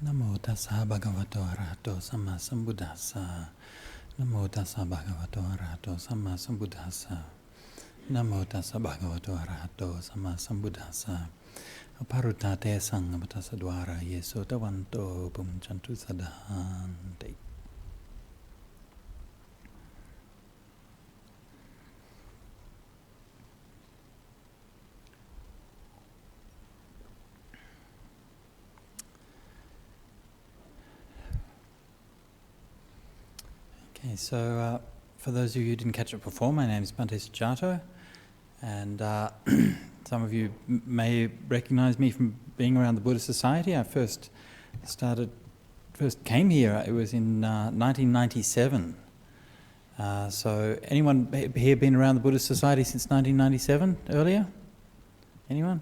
Namo tassa bhagavato arahato samma sambuddhassa. Namo tassa bhagavato arahato samma sambuddhassa. Namo tassa bhagavato arahato samma sambuddhassa. Aparutate sangamatassa dwara yeso tavanto pumchantu sadhante. Okay, so for those of you who didn't catch it before, my name is Pali Suttas, and some of you may recognize me from being around the Buddhist Society. I first came here, it was in 1997. So anyone here been around the Buddhist Society since 1997, earlier? Anyone?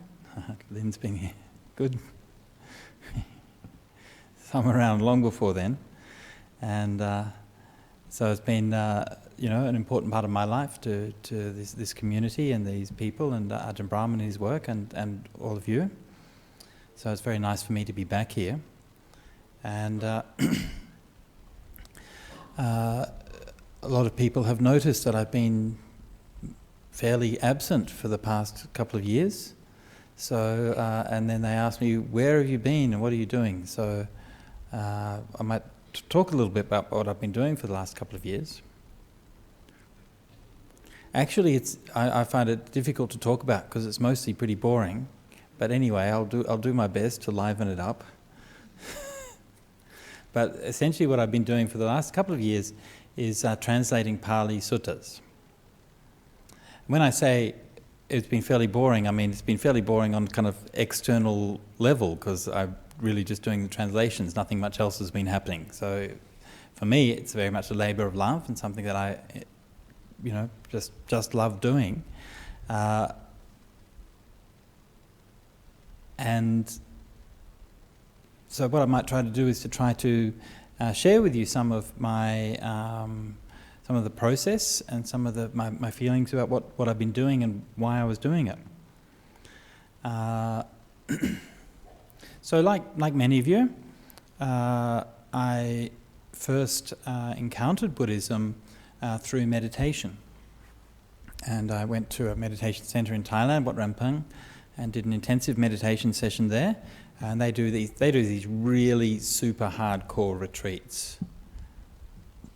Lynn's been here. Good. Some around long before then. And so it's been, an important part of my life to this community and these people and Ajahn Brahman and his work and all of you. So it's very nice for me to be back here. And a lot of people have noticed that I've been fairly absent for the past couple of years. So, and then they ask me, where have you been and what are you doing? So I might talk a little bit about what I've been doing for the last couple of years. Actually, I find it difficult to talk about because it's mostly pretty boring. But anyway, I'll do my best to liven it up. But essentially, what I've been doing for the last couple of years is translating Pali Suttas. When I say it's been fairly boring, I mean it's been fairly boring on kind of external level because I'm really just doing the translations. Nothing much else has been happening. So for me, it's very much a labour of love and something that I, just love doing. And so what I might try to do is to try to share with you some of my some of the process and some of my feelings about what I've been doing and why I was doing it. So like many of you, I first encountered Buddhism through meditation. And I went to a meditation centre in Thailand, Wat Rampung, and did an intensive meditation session there. And they do these really super hardcore retreats.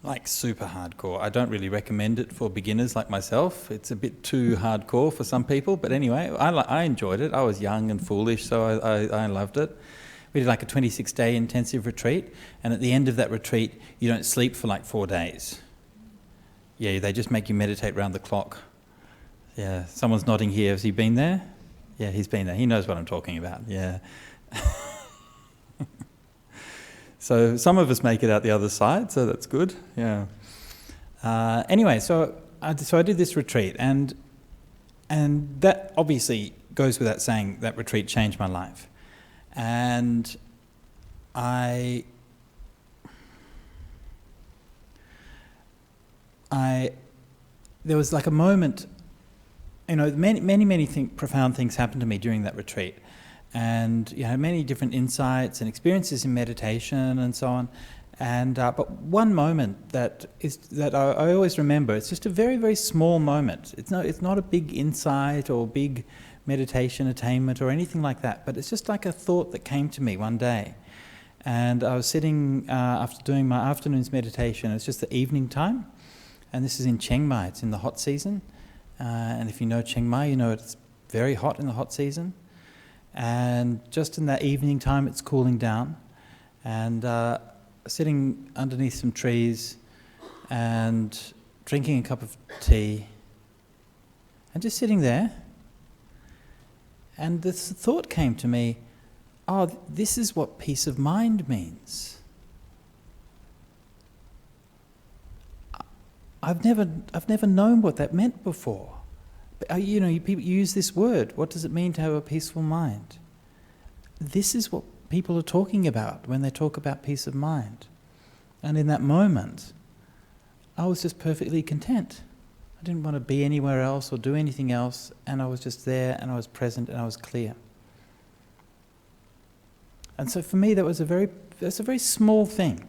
Like super hardcore. I don't really recommend it for beginners like myself. It's a bit too hardcore for some people. But anyway, I enjoyed it. I was young and foolish, so I loved it. We did like a 26-day intensive retreat. And at the end of that retreat, you don't sleep for like 4 days. Yeah, they just make you meditate round the clock. Yeah, someone's nodding here. Has he been there? Yeah, he's been there. He knows what I'm talking about. Yeah. So some of us make it out the other side, so that's good. Yeah. Anyway, so I did this retreat, and that obviously goes without saying. That retreat changed my life, and there was like a moment. Many profound things happened to me during that retreat. And many different insights and experiences in meditation and so on. And but one moment that I always remember. It's just a very, very small moment. It's not a big insight or big meditation attainment or anything like that. But it's just like a thought that came to me one day. And I was sitting after doing my afternoon's meditation. It's just the evening time, and this is in Chiang Mai. It's in the hot season. And if you know Chiang Mai, you know it's very hot in the hot season. And just in that evening time, it's cooling down. And sitting underneath some trees and drinking a cup of tea and just sitting there. And this thought came to me, this is what peace of mind means. I've never known what that meant before. People use this word. What does it mean to have a peaceful mind? This is what people are talking about when they talk about peace of mind. And in that moment, I was just perfectly content. I didn't want to be anywhere else or do anything else, and I was just there, and I was present, and I was clear. And so for me, that's a very small thing,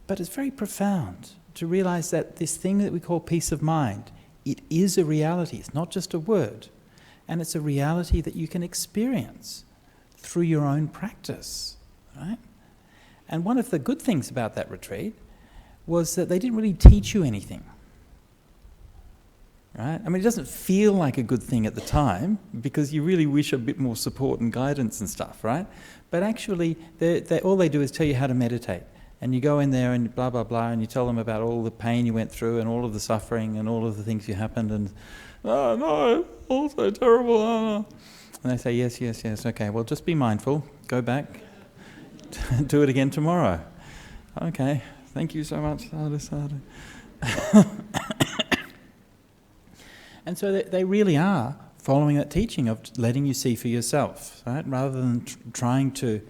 but it's very profound to realize that this thing that we call peace of mind, it is a reality. It's not just a word. And it's a reality that you can experience through your own practice, right? And one of the good things about that retreat was that they didn't really teach you anything, right? I mean, it doesn't feel like a good thing at the time because you really wish a bit more support and guidance and stuff, right? But actually, all they do is tell you how to meditate. And you go in there and blah, blah, blah, and you tell them about all the pain you went through and all of the suffering and all of the things you happened and, oh no, all so terrible. Oh. And they say, yes, yes, yes, okay, well, just be mindful, go back, do it again tomorrow. Okay, thank you so much. Sadhu. And so they really are following that teaching of letting you see for yourself, right? Rather than trying to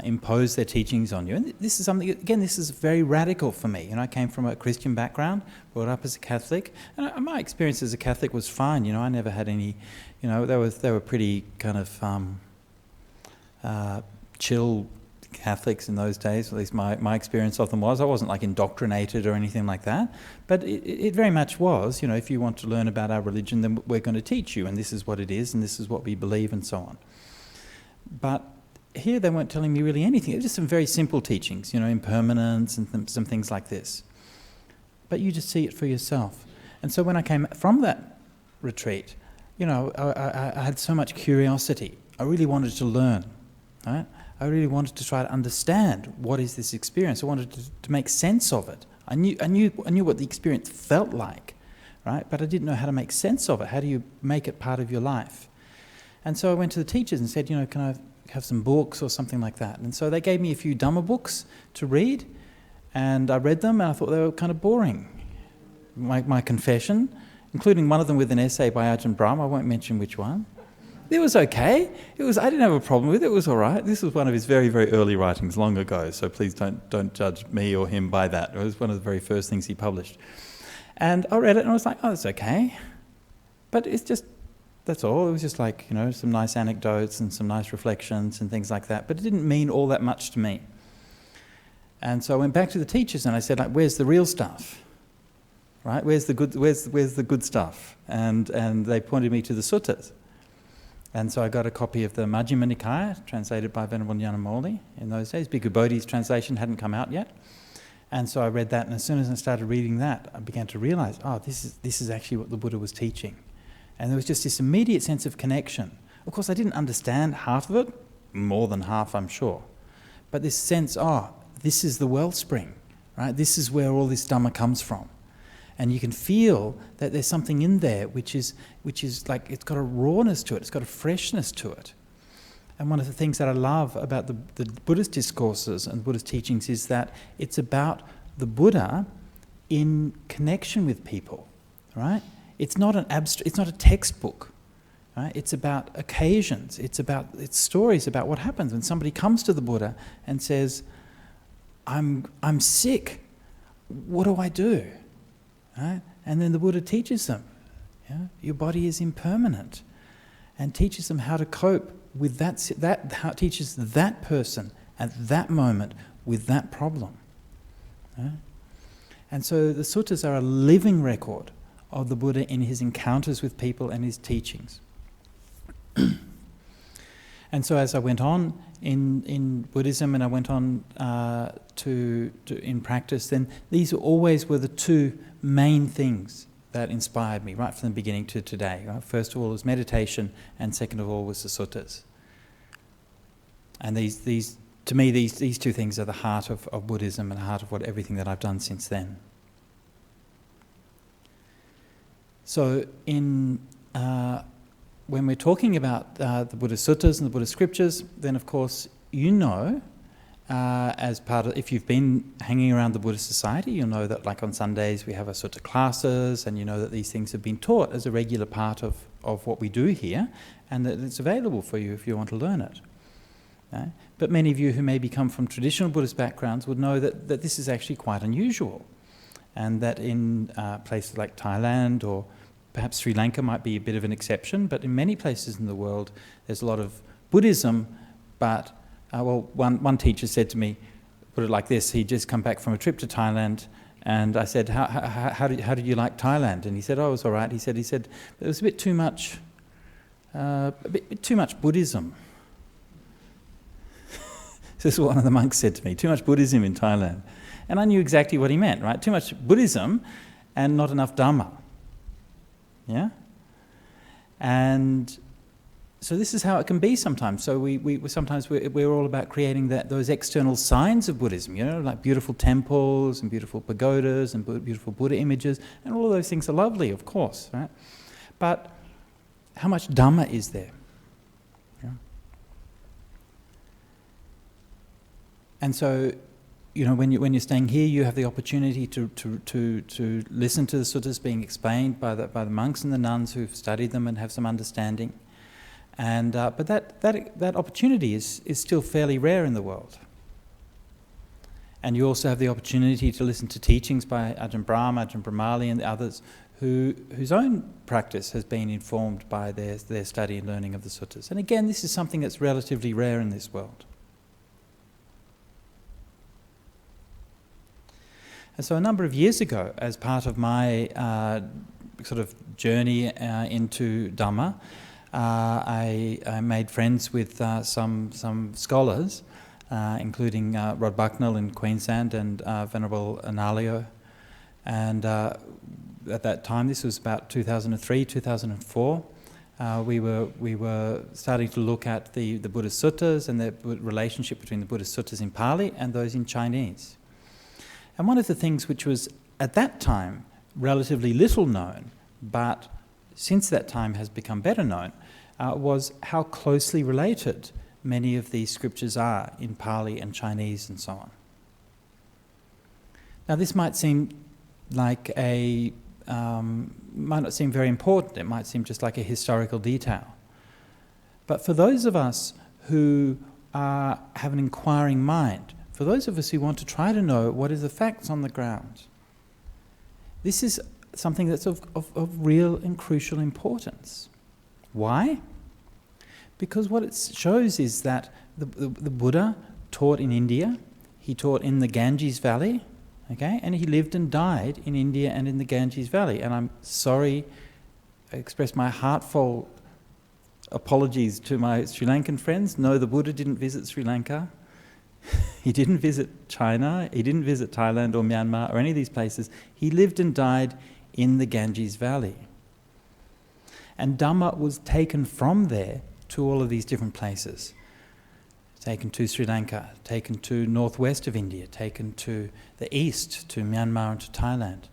impose their teachings on you. And this is something, again, this is very radical for me. I came from a Christian background, brought up as a Catholic, and my experience as a Catholic was fine. I never had any, they were pretty kind of chill Catholics in those days. At least my experience of them was. I wasn't like indoctrinated or anything like that, but it very much was. If you want to learn about our religion, then we're going to teach you, and this is what it is, and this is what we believe, and so on. But here they weren't telling me really anything. It was just some very simple teachings, impermanence and some things like this. But you just see it for yourself. And so when I came from that retreat, I had so much curiosity. I really wanted to learn, right? I really wanted to try to understand what is this experience. I wanted to make sense of it. I knew what the experience felt like, right? But I didn't know how to make sense of it. How do you make it part of your life? And so I went to the teachers and said, can I have some books or something like that? And so they gave me a few Dhamma books to read, and I read them, and I thought they were kind of boring. My confession, including one of them with an essay by Ajahn Brahm, I won't mention which one. It was okay. I didn't have a problem with it. It was all right. This was one of his very, very early writings long ago, so please don't judge me or him by that. It was one of the very first things he published. And I read it, and I was like, oh, it's okay. But it's just, that's all. It was just like, some nice anecdotes and some nice reflections and things like that. But it didn't mean all that much to me. And so I went back to the teachers and I said, where's the real stuff? Right? Where's the good stuff? And they pointed me to the suttas. And so I got a copy of the Majjhima Nikaya, translated by Venerable Nyanamoli in those days. Bhikkhu Bodhi's translation hadn't come out yet. And so I read that, and as soon as I started reading that, I began to realise, this is actually what the Buddha was teaching. And there was just this immediate sense of connection. Of course, I didn't understand half of it, more than half, I'm sure. But this sense, this is the wellspring, right? This is where all this Dhamma comes from. And you can feel that there's something in there which is like, it's got a rawness to it, it's got a freshness to it. And one of the things that I love about the Buddhist discourses and Buddhist teachings is that it's about the Buddha in connection with people, right? It's not it's not a textbook, right? It's about occasions. It's stories about what happens when somebody comes to the Buddha and says, I'm sick. What do I do? Right? And then the Buddha teaches them, your body is impermanent, and teaches them how to cope with that how it teaches that person at that moment with that problem. Right? And so the suttas are a living record of the Buddha in his encounters with people and his teachings. And so as I went on in Buddhism and I went on to in practice, then these always were the two main things that inspired me right from the beginning to today. Right? First of all was meditation, and second of all was the suttas. And these to me, these two things are the heart of Buddhism and the heart of everything that I've done since then. So when we're talking about the Buddhist suttas and the Buddhist scriptures, then of course as part of, if you've been hanging around the Buddhist society, you'll know that like on Sundays we have our sutta classes, and you know that these things have been taught as a regular part of what we do here, and that it's available for you if you want to learn it. Right? But many of you who maybe come from traditional Buddhist backgrounds would know that this is actually quite unusual, and that in places like Thailand or perhaps Sri Lanka might be a bit of an exception, but in many places in the world there's a lot of Buddhism, but one teacher said to me, put it like this, he'd just come back from a trip to Thailand, and I said, how did you like Thailand? And he said, oh, it was all right. He said it was a bit too much Buddhism. This is what one of the monks said to me, too much Buddhism in Thailand. And I knew exactly what he meant, right? Too much Buddhism and not enough Dhamma. Yeah? And so this is how it can be sometimes. So we're all about creating those external signs of Buddhism, like beautiful temples and beautiful pagodas and beautiful Buddha images, and all of those things are lovely, of course, right? But how much Dhamma is there? Yeah? And so, when you're staying here, you have the opportunity to listen to the suttas being explained by the monks and the nuns who've studied them and have some understanding. And but that opportunity is still fairly rare in the world. And you also have the opportunity to listen to teachings by Ajahn Brahm, Ajahn Brahmali, and the others whose own practice has been informed by their study and learning of the suttas. And again, this is something that's relatively rare in this world. And so a number of years ago, as part of my sort of journey into Dhamma, I made friends with some scholars, including Rod Bucknell in Queensland and Venerable Analayo. And at that time, this was about 2003, 2004, we were starting to look at the Buddhist suttas and the relationship between the Buddhist suttas in Pali and those in Chinese. And one of the things which was, at that time, relatively little known, but since that time has become better known, was how closely related many of these scriptures are in Pali and Chinese and so on. Now this might seem like might not seem very important, it might seem just like a historical detail. But for those of us who have an inquiring mind, for those of us who want to try to know what is the facts on the ground, this is something that's of real and crucial importance. Why? Because what it shows is that the Buddha taught in India, he taught in the Ganges Valley, okay, and he lived and died in India and in the Ganges Valley. And I'm sorry, I express my heartfelt apologies to my Sri Lankan friends. No, the Buddha didn't visit Sri Lanka. He didn't visit China, he didn't visit Thailand or Myanmar or any of these places. He lived and died in the Ganges Valley. And Dhamma was taken from there to all of these different places. Taken to Sri Lanka, taken to northwest of India, taken to the east, to Myanmar and to Thailand,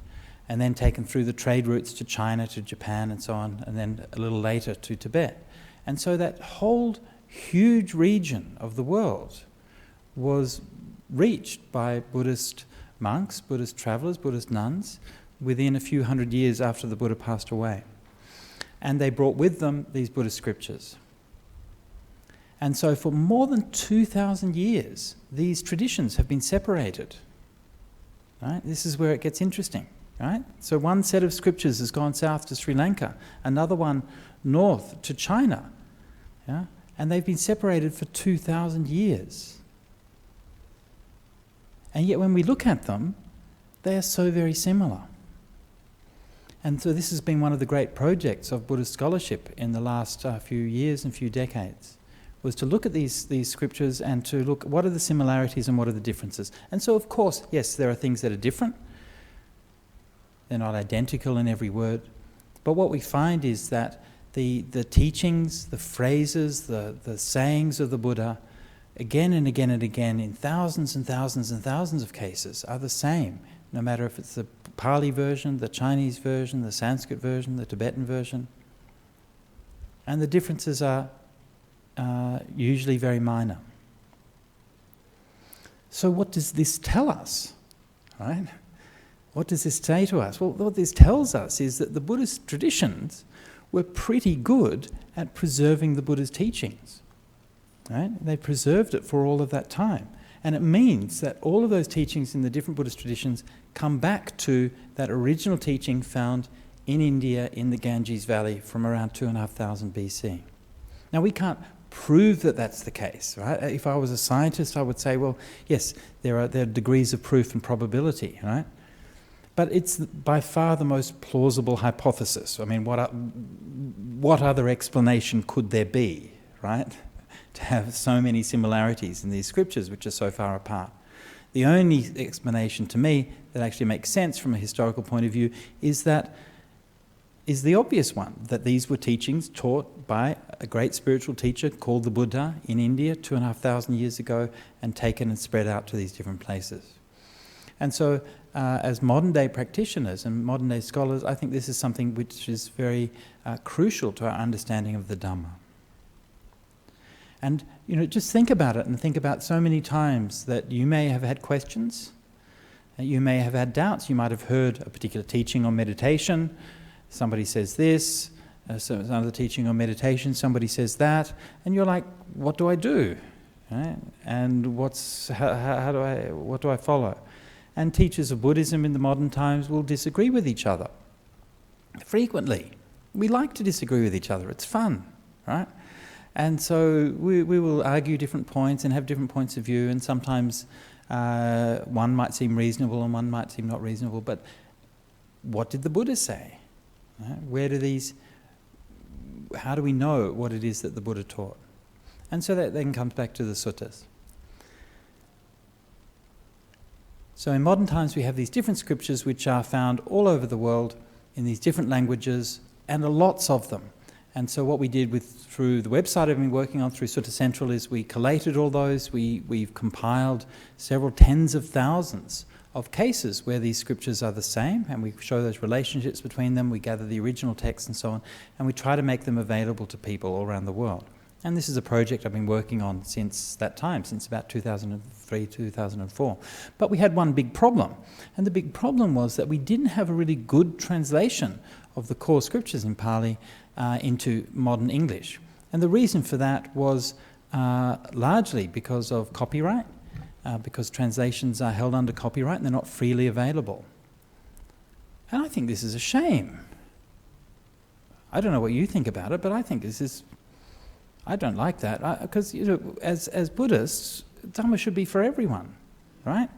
and then taken through the trade routes to China, to Japan and so on, and then a little later to Tibet. And so that whole huge region of the world was reached by Buddhist monks, Buddhist travellers, Buddhist nuns, within a few hundred years after the Buddha passed away. And they brought with them these Buddhist scriptures. And so for more than 2,000 years, these traditions have been separated. Right? This is where it gets interesting. Right? So one set of scriptures has gone south to Sri Lanka, another one north to China. Yeah? And they've been separated for 2,000 years. And yet when we look at them, they are so very similar. And so this has been one of the great projects of Buddhist scholarship in the last few years and few decades, was to look at these scriptures and to look what are the similarities and what are the differences. And so of course, yes, there are things that are different. They're not identical in every word. But what we find is that the teachings, the phrases, the sayings of the Buddha, again and again and again, in thousands and thousands and thousands of cases, are the same, no matter if it's the Pali version, the Chinese version, the Sanskrit version, the Tibetan version. And the differences are usually very minor. So what does this tell us? Right? What does this say to us? Well, what this tells us is that the Buddhist traditions were pretty good at preserving the Buddha's teachings. Right? They preserved it for all of that time. And it means that all of those teachings in the different Buddhist traditions come back to that original teaching found in India in the Ganges Valley from around 2,500 BC. Now we can't prove that that's the case, right? If I was a scientist, I would say, well, yes, there are degrees of proof and probability, right? But it's by far the most plausible hypothesis. I mean, what other explanation could there be, right? To have so many similarities in these scriptures which are so far apart. The only explanation to me that actually makes sense from a historical point of view is the obvious one, that these were teachings taught by a great spiritual teacher called the Buddha in India 2,500 years ago and taken and spread out to these different places. And so as modern day practitioners and modern day scholars, I think this is something which is very crucial to our understanding of the Dhamma. And just think about it, and think about so many times that you may have had questions, you may have had doubts, you might have heard a particular teaching on meditation, somebody says this, so another teaching on meditation, somebody says that, and you're like, what do I do? Right? And what do I follow? And teachers of Buddhism in the modern times will disagree with each other. Frequently. We like to disagree with each other, it's fun, right? And so we will argue different points and have different points of view, and sometimes one might seem reasonable and one might seem not reasonable, but what did the Buddha say? Right? How do we know what it is that the Buddha taught? And so that then comes back to the suttas. So in modern times we have these different scriptures which are found all over the world in these different languages, and lots of them. And so what we did through the website I've been working on through Sutta Central is we collated all those, we've compiled several tens of thousands of cases where these scriptures are the same, and we show those relationships between them, we gather the original text and so on, and we try to make them available to people all around the world. And this is a project I've been working on since that time, since about 2003, 2004. But we had one big problem, and the big problem was that we didn't have a really good translation of the core scriptures in Pali into modern English. And the reason for that was largely because of copyright, because translations are held under copyright and they're not freely available. And I think this is a shame. I don't know what you think about it, but I think I don't like that, because as Buddhists, Dhamma should be for everyone, right?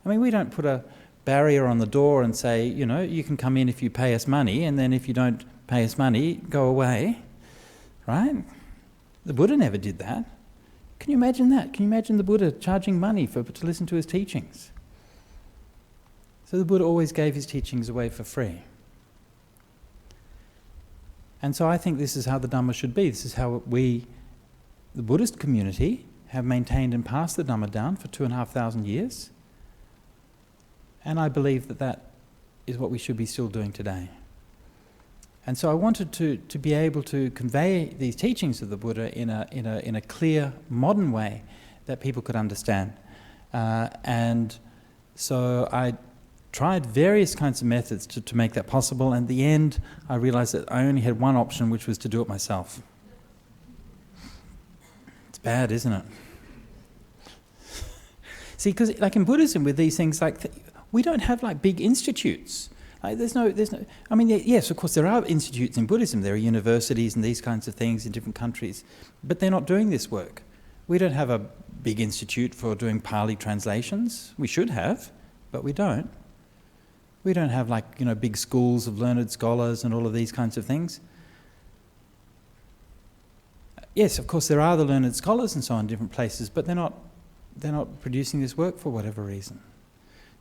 I mean, we don't put a barrier on the door and say, you can come in if you pay us money, and then if you don't pay us money, go away, right? The Buddha never did that. Can you imagine that? Can you imagine the Buddha charging money to listen to his teachings? So the Buddha always gave his teachings away for free. And so I think this is how the Dhamma should be. This is how we, the Buddhist community, have maintained and passed the Dhamma down for 2,500 years. And I believe that is what we should be still doing today. And so I wanted to be able to convey these teachings of the Buddha in a clear, modern way that people could understand. And so I tried various kinds of methods to make that possible, and in the end I realized that I only had one option, which was to do it myself. It's bad, isn't it? See, because like in Buddhism with these things, we don't have big institutes. There's no. I mean, yes, of course, there are institutes in Buddhism. There are universities and these kinds of things in different countries, but they're not doing this work. We don't have a big institute for doing Pali translations. We should have, but we don't. We don't have big schools of learned scholars and all of these kinds of things. Yes, of course, there are the learned scholars and so on in different places, but they're not producing this work for whatever reason.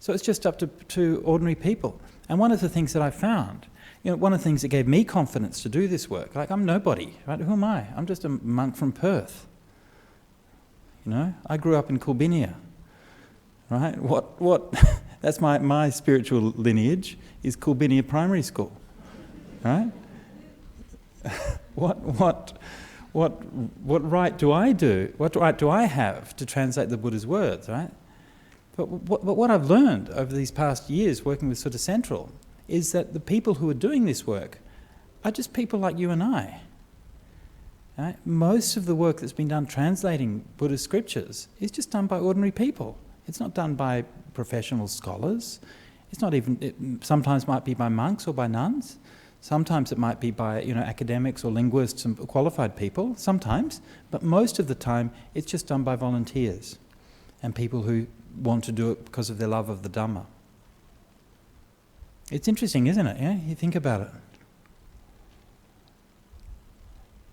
So it's just up to ordinary people. And one of the things that I found, one of the things that gave me confidence to do this work, I'm nobody, right? Who am I? I'm just a monk from Perth. I grew up in Kulbinia, right? What? That's my spiritual lineage is Kulbinia Primary School, right? What right do I do? What right do I have to translate the Buddha's words, right? But what I've learned over these past years working with Sutta Central is that the people who are doing this work are just people like you and I. Right? Most of the work that's been done translating Buddhist scriptures is just done by ordinary people. It's not done by professional scholars. It's not even, it sometimes might be by monks or by nuns. Sometimes it might be by academics or linguists and qualified people, sometimes, but most of the time it's just done by volunteers and people who want to do it because of their love of the Dhamma. It's interesting, isn't it? Yeah, you think about it.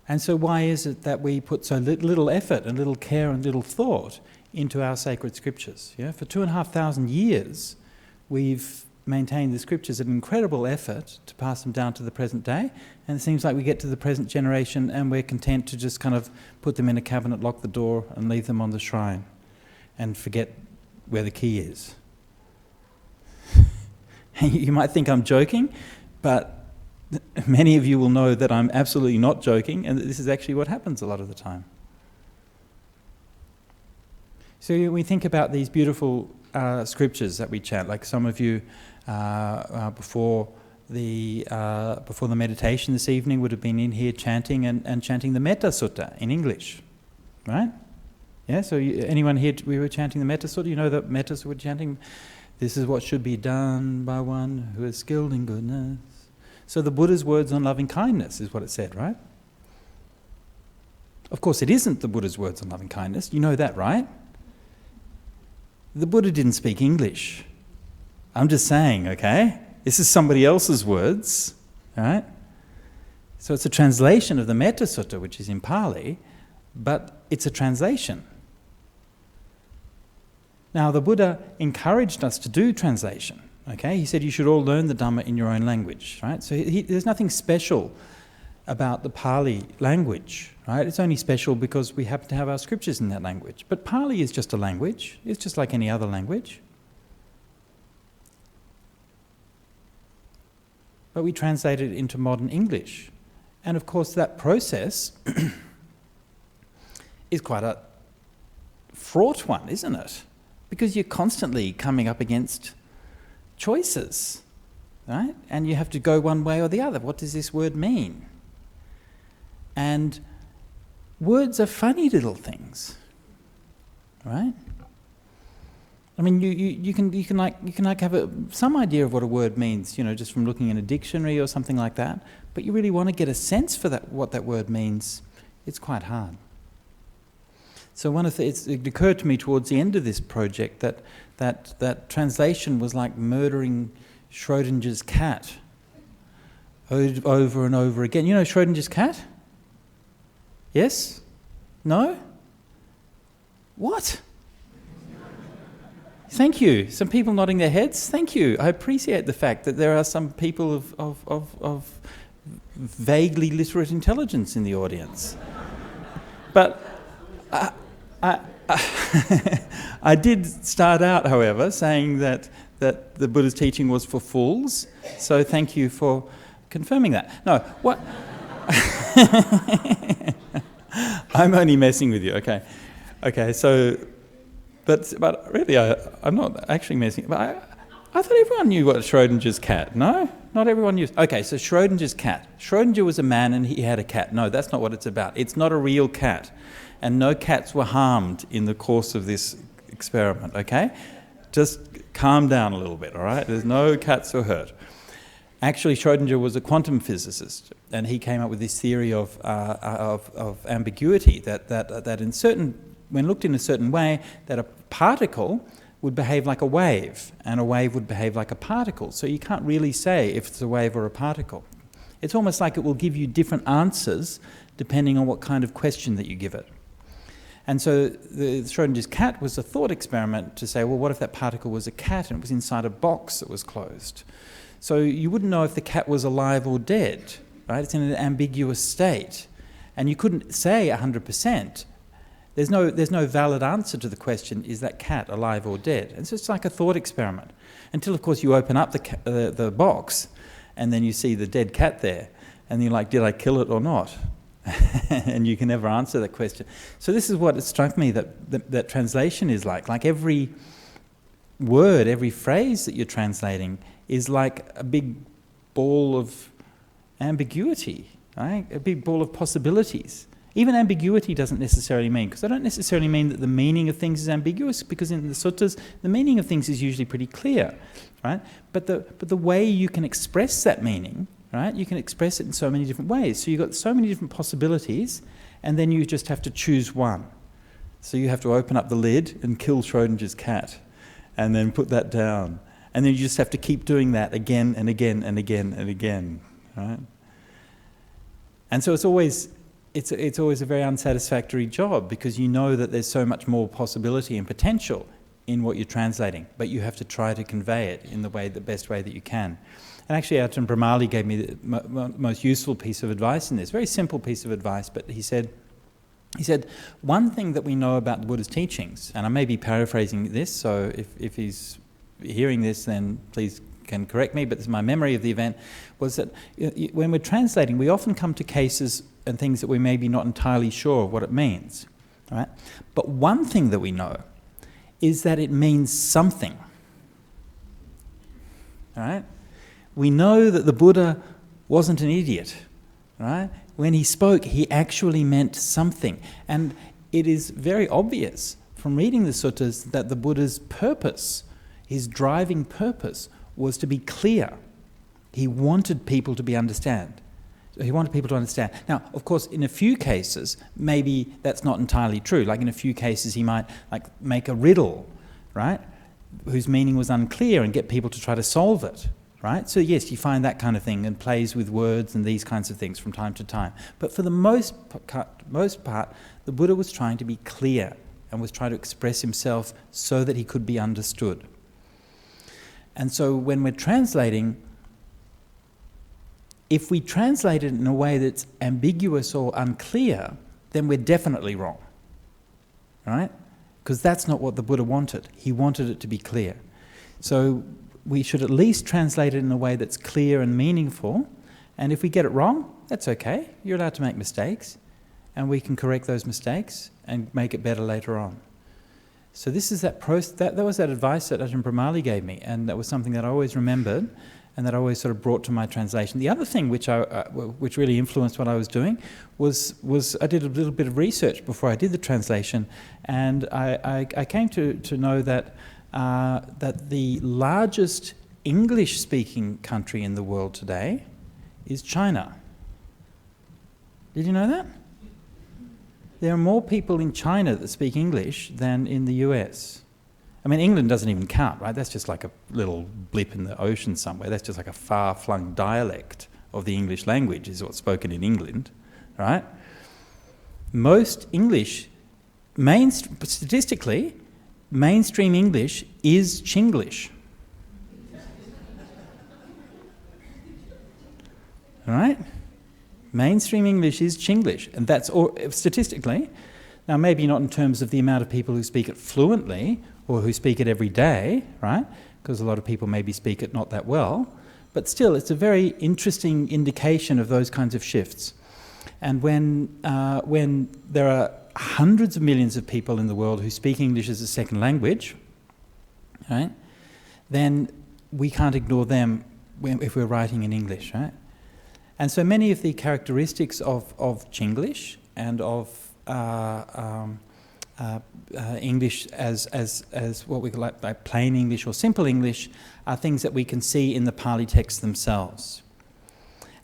And so why is it that we put so little effort and little care and little thought into our sacred scriptures? Yeah? For 2,500 years, we've maintained the scriptures at incredible effort to pass them down to the present day, and it seems like we get to the present generation and we're content to just kind of put them in a cabinet, lock the door and leave them on the shrine and forget where the key is. You might think I'm joking, but many of you will know that I'm absolutely not joking and that this is actually what happens a lot of the time. So we think about these beautiful scriptures that we chant, like some of you before the meditation this evening would have been in here chanting and chanting the Meta Sutra in English, right? Yeah, so anyone here, we were chanting the Meta Sutra, you know that Meta Sutra, we're chanting, this is what should be done by one who is skilled in goodness. So the Buddha's words on loving kindness is what it said, right? Of course it isn't the Buddha's words on loving kindness, you know that, right? The Buddha didn't speak English. I'm just saying, okay? This is somebody else's words, right? So it's a translation of the Meta Sutra, which is in Pali, but it's a translation. Now, the Buddha encouraged us to do translation, okay? He said you should all learn the Dhamma in your own language, right? So there's nothing special about the Pali language, right? It's only special because we happen to have our scriptures in that language. But Pali is just a language. It's just like any other language. But we translate it into modern English. And of course that process is quite a fraught one, isn't it? Because you're constantly coming up against choices, right? And you have to go one way or the other. What does this word mean? And words are funny little things, right? I mean, you can have some idea of what a word means, just from looking in a dictionary or something like that. But you really want to get a sense for what that word means. It's quite hard. So it occurred to me towards the end of this project that translation was like murdering Schrodinger's cat over and over again. You know Schrodinger's cat? Yes? No? What? Thank you. Some people nodding their heads. Thank you. I appreciate the fact that there are some people of vaguely literate intelligence in the audience. But I did start out, however, saying that the Buddha's teaching was for fools. So thank you for confirming that. No, what? I'm only messing with you. Okay. So. But really, I'm not actually messing. But I thought everyone knew what Schrodinger's cat. No? Not everyone knew. Okay, so Schrodinger's cat. Schrodinger was a man and he had a cat. No, that's not what it's about. It's not a real cat. And no cats were harmed in the course of this experiment, okay? Just calm down a little bit, all right? There's no cats were hurt. Actually, Schrodinger was a quantum physicist, and he came up with this theory of ambiguity, that in certain... when looked in a certain way, that a particle would behave like a wave, and a wave would behave like a particle. So you can't really say if it's a wave or a particle. It's almost like it will give you different answers depending on what kind of question that you give it. And so the Schrodinger's cat was a thought experiment to say, well, what if that particle was a cat and it was inside a box that was closed? So you wouldn't know if the cat was alive or dead, right? It's in an ambiguous state. And you couldn't say 100%. There's no valid answer to the question, is that cat alive or dead? And so it's like a thought experiment. Until, of course, you open up the box and then you see the dead cat there. And you're like, did I kill it or not? And you can never answer that question. So this is what it struck me that translation is like. Like every word, every phrase that you're translating is like a big ball of ambiguity, right? A big ball of possibilities. Even ambiguity doesn't necessarily mean, because I don't necessarily mean that the meaning of things is ambiguous, because in the suttas, the meaning of things is usually pretty clear, right? But the way you can express that meaning, right? You can express it in so many different ways. So you've got so many different possibilities, and then you just have to choose one. So you have to open up the lid and kill Schrodinger's cat, and then put that down. And then you just have to keep doing that again and again and again and again, right? And so it's always a very unsatisfactory job, because you know that there's so much more possibility and potential in what you're translating, but you have to try to convey it in the best way that you can. And actually, Ajahn Brahmali gave me the most useful piece of advice in this, very simple piece of advice, but he said, one thing that we know about the Buddha's teachings, and I may be paraphrasing this, so if he's hearing this, then please can correct me, but this is my memory of the event, was that when we're translating, we often come to cases and things that we may be not entirely sure of what it means, right? But one thing that we know is that it means something, right? We know that the Buddha wasn't an idiot, right? When he spoke, he actually meant something. And it is very obvious from reading the suttas that the Buddha's purpose, his driving purpose, was to be clear. He wanted people to understand. He wanted people to understand. Now, of course, in a few cases, maybe that's not entirely true. Like in a few cases, he might make a riddle, right, whose meaning was unclear, and get people to try to solve it, right? So yes, you find that kind of thing, and plays with words and these kinds of things from time to time. But for the most part, the Buddha was trying to be clear and was trying to express himself so that he could be understood. And so when we're translating, if we translate it in a way that's ambiguous or unclear, then we're definitely wrong, right? Because that's not what the Buddha wanted. He wanted it to be clear. So we should at least translate it in a way that's clear and meaningful. And if we get it wrong, that's okay. You're allowed to make mistakes, and we can correct those mistakes and make it better later on. So this is that was that advice that Ajahn Brahmali gave me, and that was something that I always remembered, and that I always sort of brought to my translation. The other thing which really influenced what I was doing was I did a little bit of research before I did the translation, and I came to know that the largest English-speaking country in the world today is China. Did you know that? There are more people in China that speak English than in the US. I mean, England doesn't even count, right? That's just like a little blip in the ocean somewhere. That's just like a far-flung dialect of the English language is what's spoken in England, right? Most English, statistically, mainstream English is Chinglish. All right? Mainstream English is Chinglish, and that's statistically. Now, maybe not in terms of the amount of people who speak it fluently or who speak it every day, right? Because a lot of people maybe speak it not that well, but still, it's a very interesting indication of those kinds of shifts. And when there are hundreds of millions of people in the world who speak English as a second language, right? Then we can't ignore them if we're writing in English, right? And so many of the characteristics of Chinglish and of English as what we call like plain English or simple English are things that we can see in the Pali texts themselves.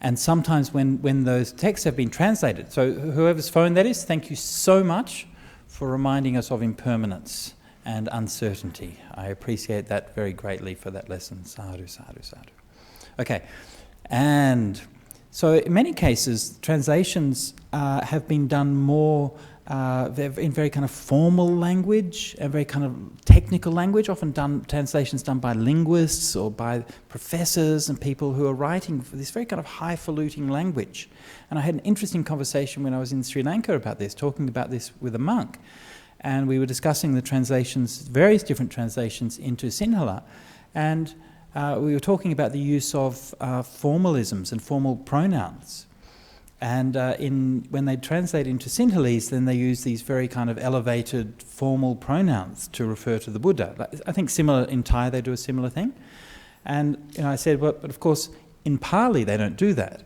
And sometimes when those texts have been translated, so whoever's phone that is, thank you so much for reminding us of impermanence and uncertainty. I appreciate that very greatly for that lesson. Sadhu, sadhu, sadhu. Okay, and so in many cases, translations have been done more in very kind of formal language, and very kind of technical language, often translations done by linguists or by professors and people who are writing for this very kind of highfalutin language. And I had an interesting conversation when I was in Sri Lanka about this, talking about this with a monk. And we were discussing the translations, various different translations into Sinhala. And we were talking about the use of formalisms and formal pronouns. And when they translate into Sinhalese, then they use these very kind of elevated formal pronouns to refer to the Buddha. I think similar in Thai, they do a similar thing. And I said, well, but of course, in Pali, they don't do that.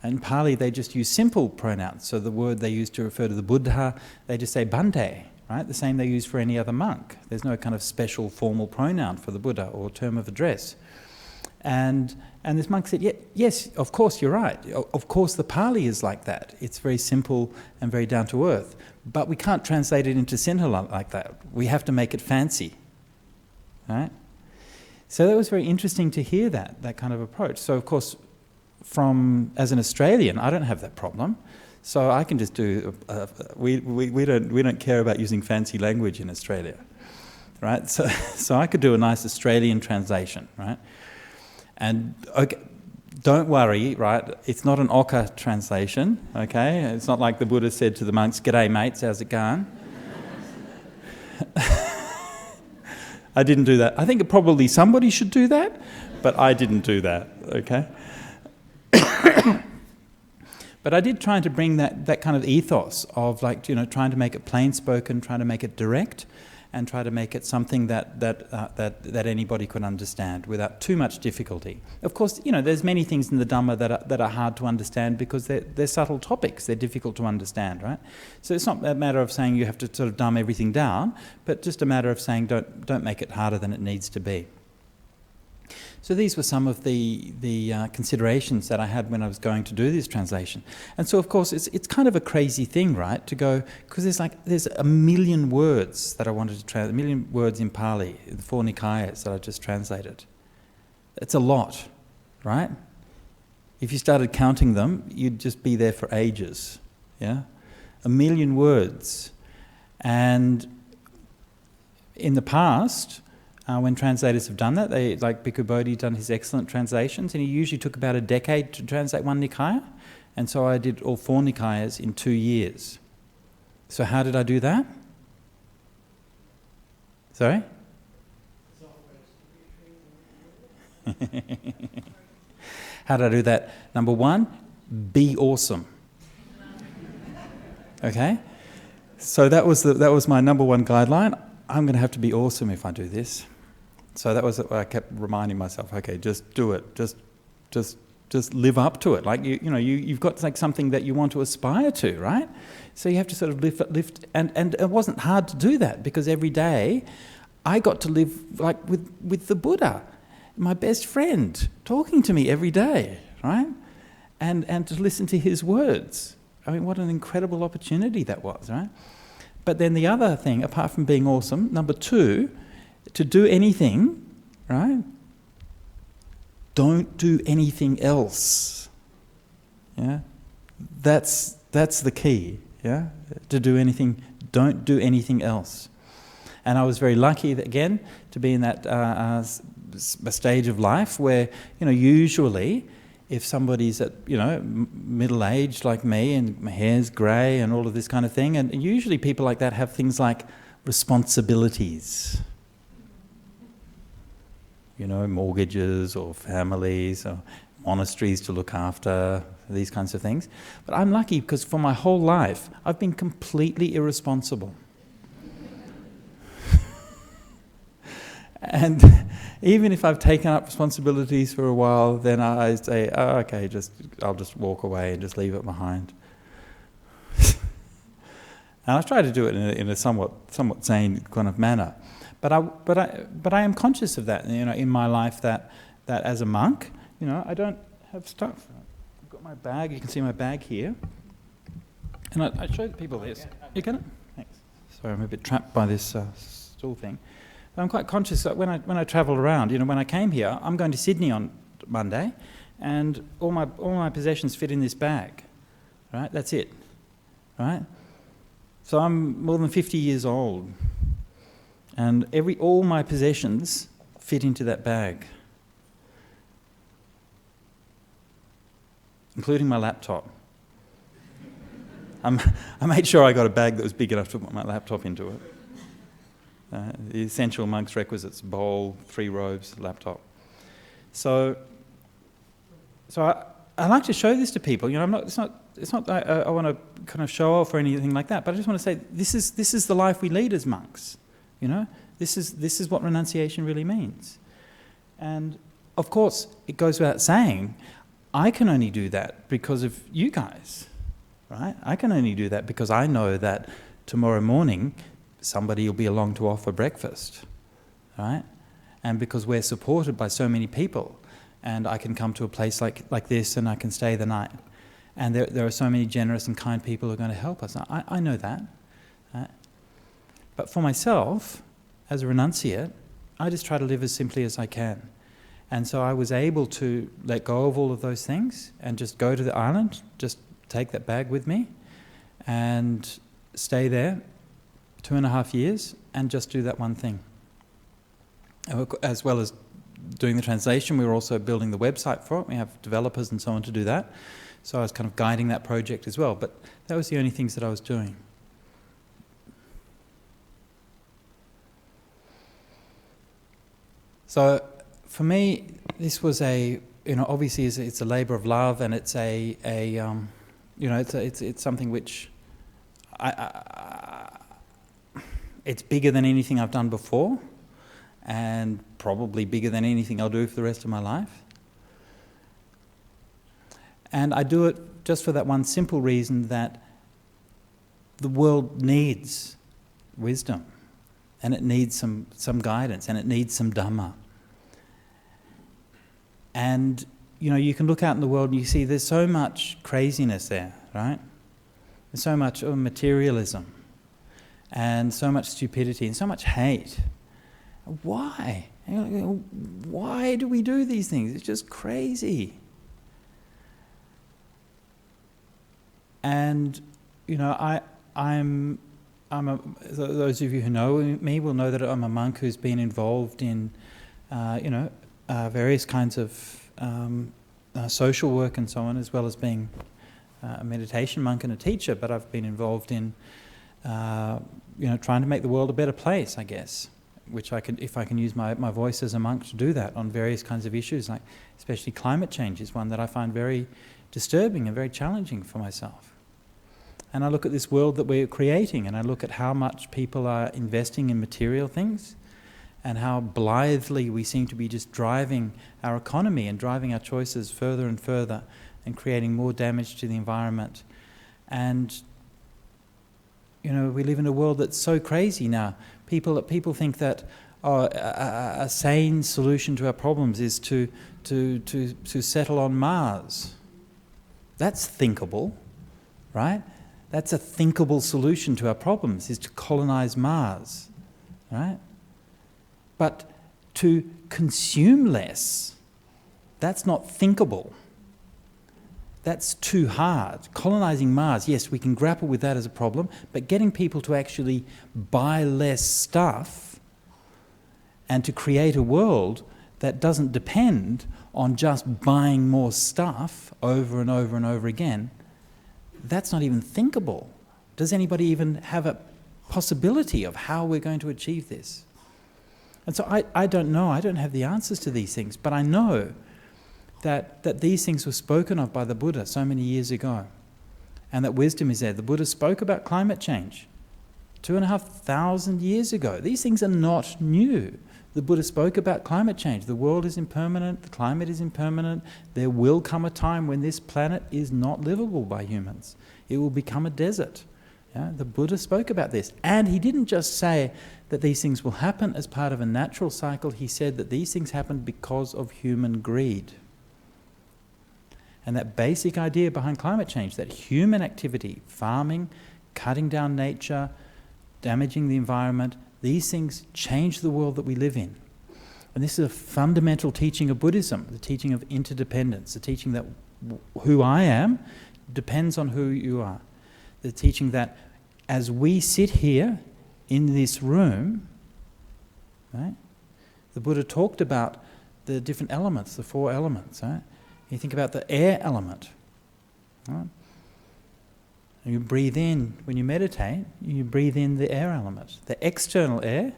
In Pali, they just use simple pronouns. So the word they use to refer to the Buddha, they just say Bhante, right? The same they use for any other monk. There's no kind of special formal pronoun for the Buddha or term of address. And this monk said, yes, of course, you're right. Of course the Pali is like that. It's very simple and very down to earth. But we can't translate it into Sinhala like that. We have to make it fancy. Right? So that was very interesting to hear that kind of approach. So of course, as an Australian, I don't have that problem. So I can just do, we don't care about using fancy language in Australia. Right? So I could do a nice Australian translation, right? And okay, don't worry, right? It's not an Oka translation, okay? It's not like the Buddha said to the monks, "G'day mates, how's it going?" I didn't do that. I think probably somebody should do that, but I didn't do that, okay? But I did try to bring that kind of ethos of trying to make it plain spoken, trying to make it direct, and try to make it something that anybody could understand without too much difficulty. Of course, there's many things in the Dhamma that are hard to understand because they're subtle topics. They're difficult to understand, right? So it's not a matter of saying you have to sort of dumb everything down, but just a matter of saying don't make it harder than it needs to be. So these were some of the considerations that I had when I was going to do this translation. And so, of course, it's kind of a crazy thing, right, to go, because there's a million words that I wanted to translate, a million words in Pali, the 4 Nikayas that I just translated. It's a lot, right? If you started counting them, you'd just be there for ages, yeah? 1 million words. And in the past, when translators have done that, like Bhikkhu Bodhi done his excellent translations, and he usually took about a decade to translate one Nikaya, and so I did all 4 Nikayas in 2 years. So how did I do that? Sorry? How did I do that? Number 1, be awesome. Okay? So that was my number 1 guideline. I'm going to have to be awesome if I do this. So that was what I kept reminding myself. Okay, just do it. Just live up to it. Like you've got like something that you want to aspire to, right? So you have to sort of lift. And it wasn't hard to do that because every day I got to live like with the Buddha, my best friend, talking to me every day, right? And to listen to his words. I mean, what an incredible opportunity that was, right? But then the other thing, apart from being awesome, number 2, to do anything, right? Don't do anything else. Yeah, that's the key. Yeah, to do anything, don't do anything else. And I was very lucky again to be in that stage of life where usually, if somebody's at middle-aged like me and my hair's grey and all of this kind of thing, and usually people like that have things like responsibilities. Mortgages or families or monasteries to look after, these kinds of things. But I'm lucky because for my whole life, I've been completely irresponsible. And even if I've taken up responsibilities for a while, then I say, oh, okay, I'll just walk away and just leave it behind. And I've tried to do it in a somewhat sane kind of manner. But I am conscious of that, in my life that as a monk, I don't have stuff. I've got my bag. You can see my bag here, and I showed people this. You get it? Thanks. Sorry, I'm a bit trapped by this stool thing. But I'm quite conscious that when I travel around, when I came here, I'm going to Sydney on Monday, and all my possessions fit in this bag. Right? That's it. Right? So I'm more than 50 years old. And all my possessions fit into that bag, including my laptop. I made sure I got a bag that was big enough to put my laptop into it. The essential monk's requisites: bowl, 3 robes, laptop. So I like to show this to people. It's not that I want to kind of show off or anything like that, but I just want to say this is the life we lead as monks. This is what renunciation really means. And of course, it goes without saying, I can only do that because of you guys, right? I can only do that because I know that tomorrow morning somebody will be along to offer breakfast, right? And because we're supported by so many people, and I can come to a place like this and I can stay the night. And there are so many generous and kind people who are going to help us. I know that. But for myself, as a renunciate, I just try to live as simply as I can. And so I was able to let go of all of those things and just go to the island, just take that bag with me and stay there 2.5 years and just do that one thing. As well as doing the translation, we were also building the website for it. We have developers and so on to do that. So I was kind of guiding that project as well. But that was the only things that I was doing. So for me, this was obviously it's a labour of love, and it's it's something which it's bigger than anything I've done before, and probably bigger than anything I'll do for the rest of my life. And I do it just for that one simple reason, that the world needs wisdom, and it needs some guidance, and it needs some Dhamma. And, you can look out in the world and you see there's so much craziness there, right? There's so much materialism and so much stupidity and so much hate. Why? Why do we do these things? It's just crazy. And, those of you who know me will know that I'm a monk who's been involved in, various kinds of social work and so on, as well as being a meditation monk and a teacher. But I've been involved in, trying to make the world a better place, I guess, which if I can use my voice as a monk to do that on various kinds of issues, like especially climate change is one that I find very disturbing and very challenging for myself. And I look at this world that we're creating, and I look at how much people are investing in material things, and how blithely we seem to be just driving our economy and driving our choices further and further and creating more damage to the environment. And, we live in a world that's so crazy now. People think that a sane solution to our problems is to settle on Mars. That's thinkable, right? That's a thinkable solution to our problems, is to colonize Mars, right? But to consume less, that's not thinkable. That's too hard. Colonizing Mars, yes, we can grapple with that as a problem, but getting people to actually buy less stuff and to create a world that doesn't depend on just buying more stuff over and over and over again, that's not even thinkable. Does anybody even have a possibility of how we're going to achieve this? And so I don't know, I don't have the answers to these things, but I know that these things were spoken of by the Buddha so many years ago, and that wisdom is there. The Buddha spoke about climate change 2,500 years ago. These things are not new. The Buddha spoke about climate change. The world is impermanent, the climate is impermanent. There will come a time when this planet is not livable by humans. It will become a desert. Yeah? The Buddha spoke about this. And he didn't just say that these things will happen as part of a natural cycle. He said that these things happen because of human greed. And that basic idea behind climate change, that human activity, farming, cutting down nature, damaging the environment, these things change the world that we live in. And this is a fundamental teaching of Buddhism, the teaching of interdependence, the teaching that who I am depends on who you are. The teaching that as we sit here in this room, right, the Buddha talked about the different elements, the 4 elements. Right? You think about the air element. Right? You breathe in, when you meditate, you breathe in the air element. The external air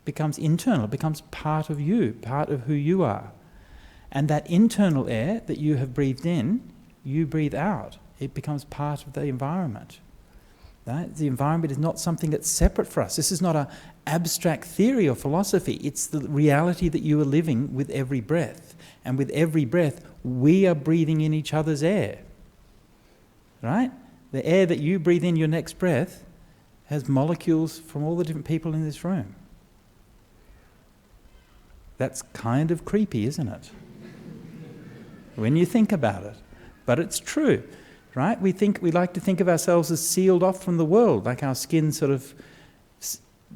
becomes internal, it becomes part of you, part of who you are. And that internal air that you have breathed in, you breathe out. It becomes part of the environment. Right? The environment is not something that's separate for us. This is not an abstract theory or philosophy. It's the reality that you are living with every breath. And with every breath, we are breathing in each other's air. Right? The air that you breathe in your next breath has molecules from all the different people in this room. That's kind of creepy, isn't it? when you think about it. But it's true, right? We like to think of ourselves as sealed off from the world, like our skin sort of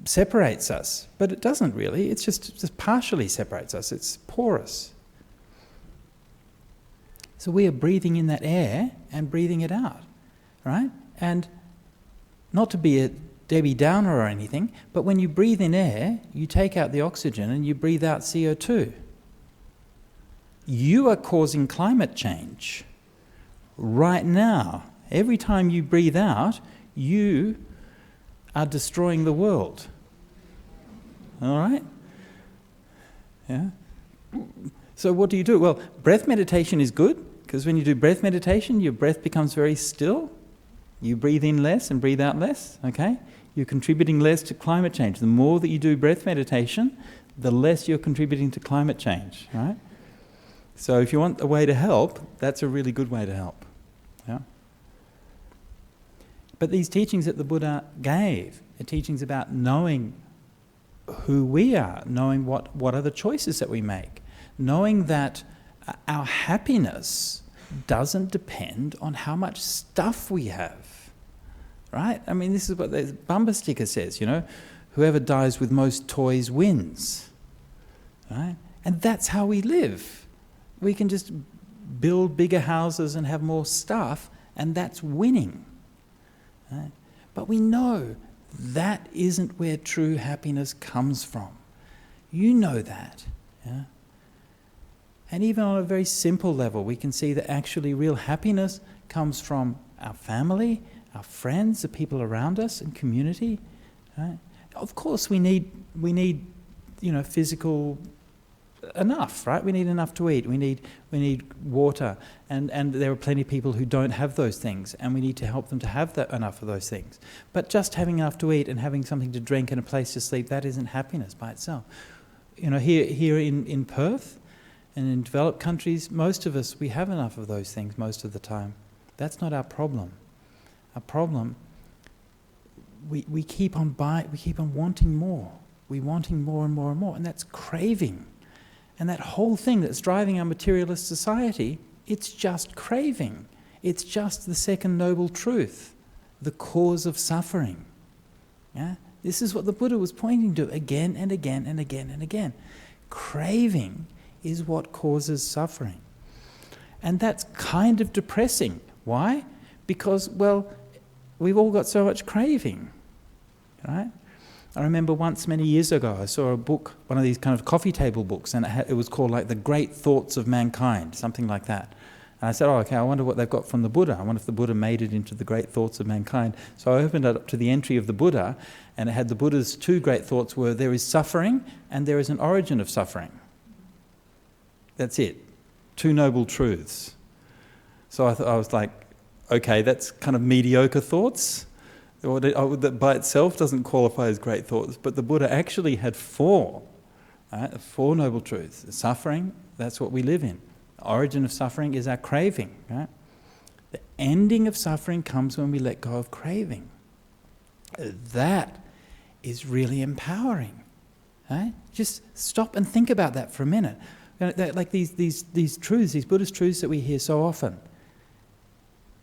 separates us. But it doesn't really. It's just partially separates us. It's porous. So we are breathing in that air and breathing it out, right? And not to be a Debbie Downer or anything, but when you breathe in air, you take out the oxygen and you breathe out CO2. You are causing climate change right now. Every time you breathe out, you are destroying the world. All right? Yeah? So what do you do? Well, breath meditation is good, because when you do breath meditation, your breath becomes very still. You breathe in less and breathe out less, okay? You're contributing less to climate change. The more that you do breath meditation, the less you're contributing to climate change, right? So if you want a way to help, that's a really good way to help. Yeah? But these teachings that the Buddha gave are teachings about knowing who we are, knowing what are the choices that we make, knowing that our happiness doesn't depend on how much stuff we have, right? I mean, this is what the bumper sticker says, whoever dies with most toys wins, right? And that's how we live. We can just build bigger houses and have more stuff, and that's winning, right? But we know that isn't where true happiness comes from. You know that, yeah? And even on a very simple level, we can see that actually real happiness comes from our family, our friends, the people around us, and community. Right? Of course, we need physical enough, right? We need enough to eat. We need water, and there are plenty of people who don't have those things, and we need to help them to have enough of those things. But just having enough to eat and having something to drink and a place to sleep, that isn't happiness by itself. Here in Perth, and in developed countries, most of us, we have enough of those things most of the time. That's not our problem. Our problem, we keep on wanting more. We're wanting more and more and more, and that's craving. And that whole thing that's driving our materialist society, it's just craving. It's just the second noble truth, the cause of suffering. Yeah? This is what the Buddha was pointing to again and again and again and again. Craving is what causes suffering. And that's kind of depressing. Why? Because, we've all got so much craving, right? I remember once many years ago, I saw a book, one of these kind of coffee table books, and it was called like The Great Thoughts of Mankind, something like that. And I said, I wonder what they've got from the Buddha. I wonder if the Buddha made it into the Great Thoughts of Mankind. So I opened it up to the entry of the Buddha, and it had the Buddha's two great thoughts were, there is suffering and there is an origin of suffering. That's it. Two noble truths. So I was like, okay, that's kind of mediocre thoughts. That by itself doesn't qualify as great thoughts. But the Buddha actually had four noble truths. Suffering, that's what we live in. The origin of suffering is our craving. Right? The ending of suffering comes when we let go of craving. That is really empowering. Right? Just stop and think about that for a minute. Like these truths, these Buddhist truths that we hear so often.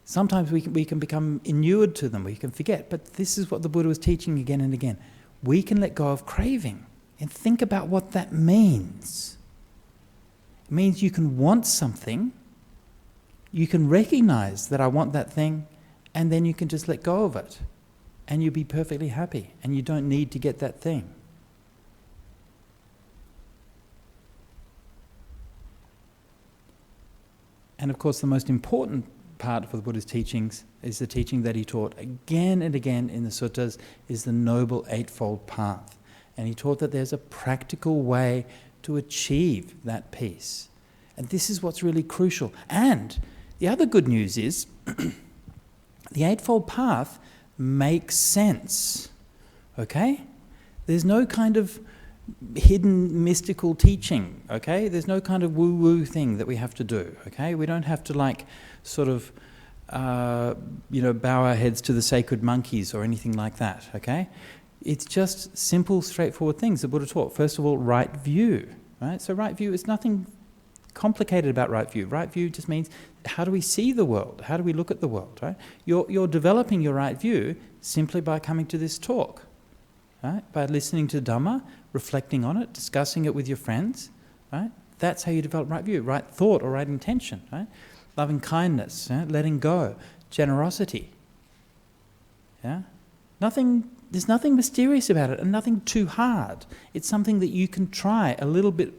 Sometimes we can become inured to them, we can forget. But this is what the Buddha was teaching again and again. We can let go of craving and think about what that means. It means you can want something, you can recognize that I want that thing, and then you can just let go of it. And you'll be perfectly happy, and you don't need to get that thing. And of course, the most important part for the Buddha's teachings is the teaching that he taught again and again in the suttas is the Noble Eightfold Path. And he taught that there's a practical way to achieve that peace. And this is what's really crucial. And the other good news is the Eightfold Path makes sense. Okay? There's no kind of hidden mystical teaching, okay? There's no kind of woo-woo thing that we have to do, okay? We don't have to bow our heads to the sacred monkeys or anything like that, okay? It's just simple, straightforward things the Buddha taught. First of all, right view, right? So right view is nothing complicated about right view. Right view just means, how do we see the world? How do we look at the world, right? You're developing your right view simply by coming to this talk, right? By listening to Dhamma, reflecting on it, discussing it with your friends, right? That's how you develop right view, right thought or right intention, right? Loving kindness, right? Letting go, generosity. Yeah? There's nothing mysterious about it and nothing too hard. It's something that you can try a little bit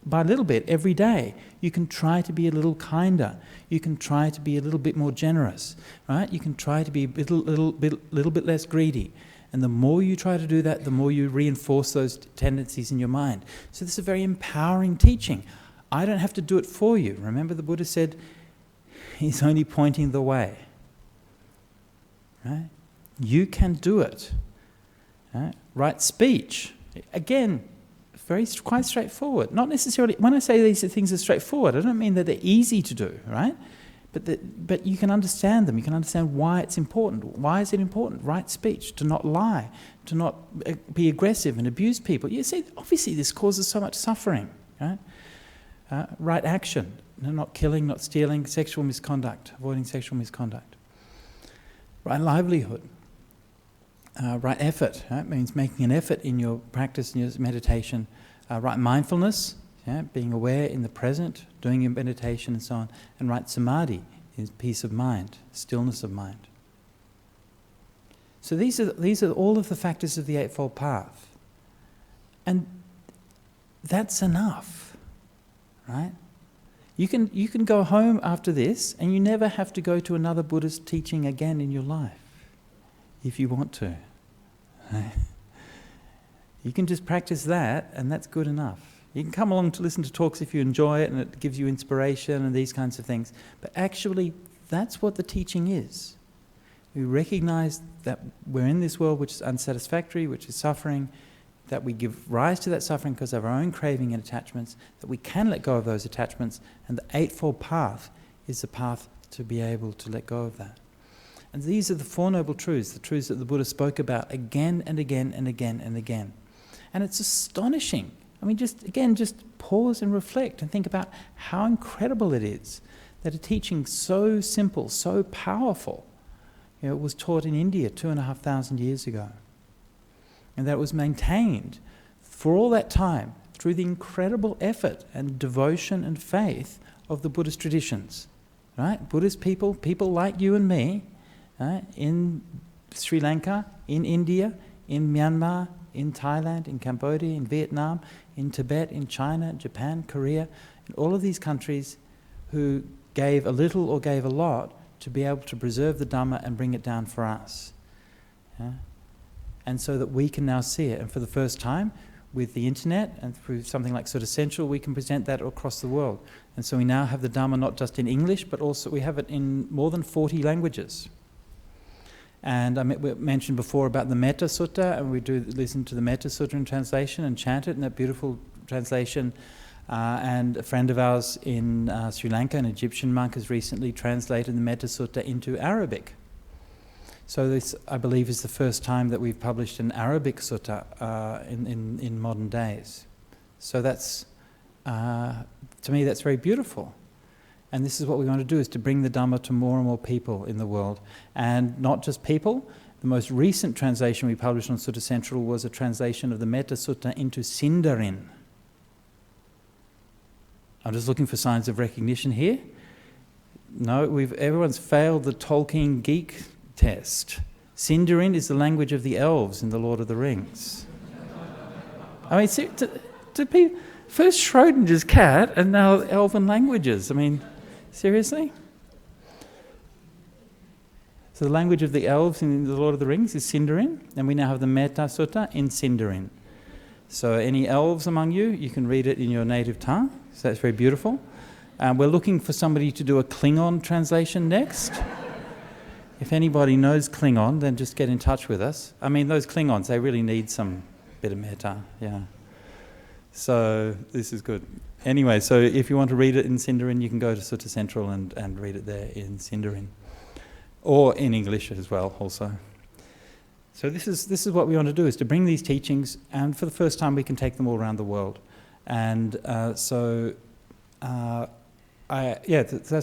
by little bit every day. You can try to be a little kinder. You can try to be a little bit more generous, right? You can try to be a little bit less greedy. And the more you try to do that, the more you reinforce those tendencies in your mind. So this is a very empowering teaching. I don't have to do it for you. Remember, the Buddha said he's only pointing the way. Right? You can do it. Right? Right speech. Again, quite straightforward. Not necessarily, when I say these things are straightforward, I don't mean that they're easy to do, right? But you can understand them. You can understand why it's important. Why is it important? Right speech, to not lie, to not be aggressive and abuse people. You see, obviously this causes so much suffering, right? Right action, not killing, not stealing, sexual misconduct, avoiding sexual misconduct. Right livelihood. Right effort, right? Means making an effort in your practice, in your meditation. Right mindfulness, yeah? Being aware in the present, doing your meditation and so on. And right samadhi is peace of mind, stillness of mind. So these are all of the factors of the Eightfold Path. And that's enough, right? You can go home after this and you never have to go to another Buddhist teaching again in your life, if you want to. Right? You can just practice that and that's good enough. You can come along to listen to talks if you enjoy it and it gives you inspiration and these kinds of things. But actually, that's what the teaching is. We recognize that we're in this world which is unsatisfactory, which is suffering, that we give rise to that suffering because of our own craving and attachments, that we can let go of those attachments, and the Eightfold Path is the path to be able to let go of that. And these are the Four Noble Truths, the truths that the Buddha spoke about again and again and again and again. And it's astonishing. I mean, just pause and reflect and think about how incredible it is that a teaching so simple, so powerful, was taught in India 2,500 years ago. And that it was maintained for all that time through the incredible effort and devotion and faith of the Buddhist traditions. Right? Buddhist people like you and me, right? In Sri Lanka, in India, in Myanmar, in Thailand, in Cambodia, in Vietnam, in Tibet, in China, Japan, Korea, in all of these countries who gave a little or gave a lot to be able to preserve the Dhamma and bring it down for us. Yeah? And so that we can now see it. And for the first time, with the internet and through something like Sutta Central, we can present that across the world. And so we now have the Dhamma not just in English, but also we have it in more than 40 languages. And we mentioned before about the Meta Sutra, and we do listen to the Meta Sutra in translation and chant it in that beautiful translation. And a friend of ours in Sri Lanka, an Egyptian monk, has recently translated the Meta Sutra into Arabic. So this, I believe, is the first time that we've published an Arabic sutta in modern days. So that's, to me, that's very beautiful. And this is what we want to do, is to bring the Dhamma to more and more people in the world. And not just people. The most recent translation we published on Sutta Central was a translation of the Meta Sutra into Sindarin. I'm just looking for signs of recognition here. No, everyone's failed the Tolkien geek test. Sindarin is the language of the elves in The Lord of the Rings. I mean, to people, first Schrodinger's cat and now elven languages. I mean, seriously? So the language of the elves in The Lord of the Rings is Sindarin, and we now have the Meta Sutta in Sindarin. So any elves among you, you can read it in your native tongue. So that's very beautiful. We're looking for somebody to do a Klingon translation next. If anybody knows Klingon, then just get in touch with us. I mean, those Klingons, they really need some bit of metta, yeah. So this is good. Anyway, so if you want to read it in Sindarin, you can go to Sutta Central and read it there in Sindarin. Or in English as well, also. So this is what we want to do, is to bring these teachings, and for the first time we can take them all around the world. And so that's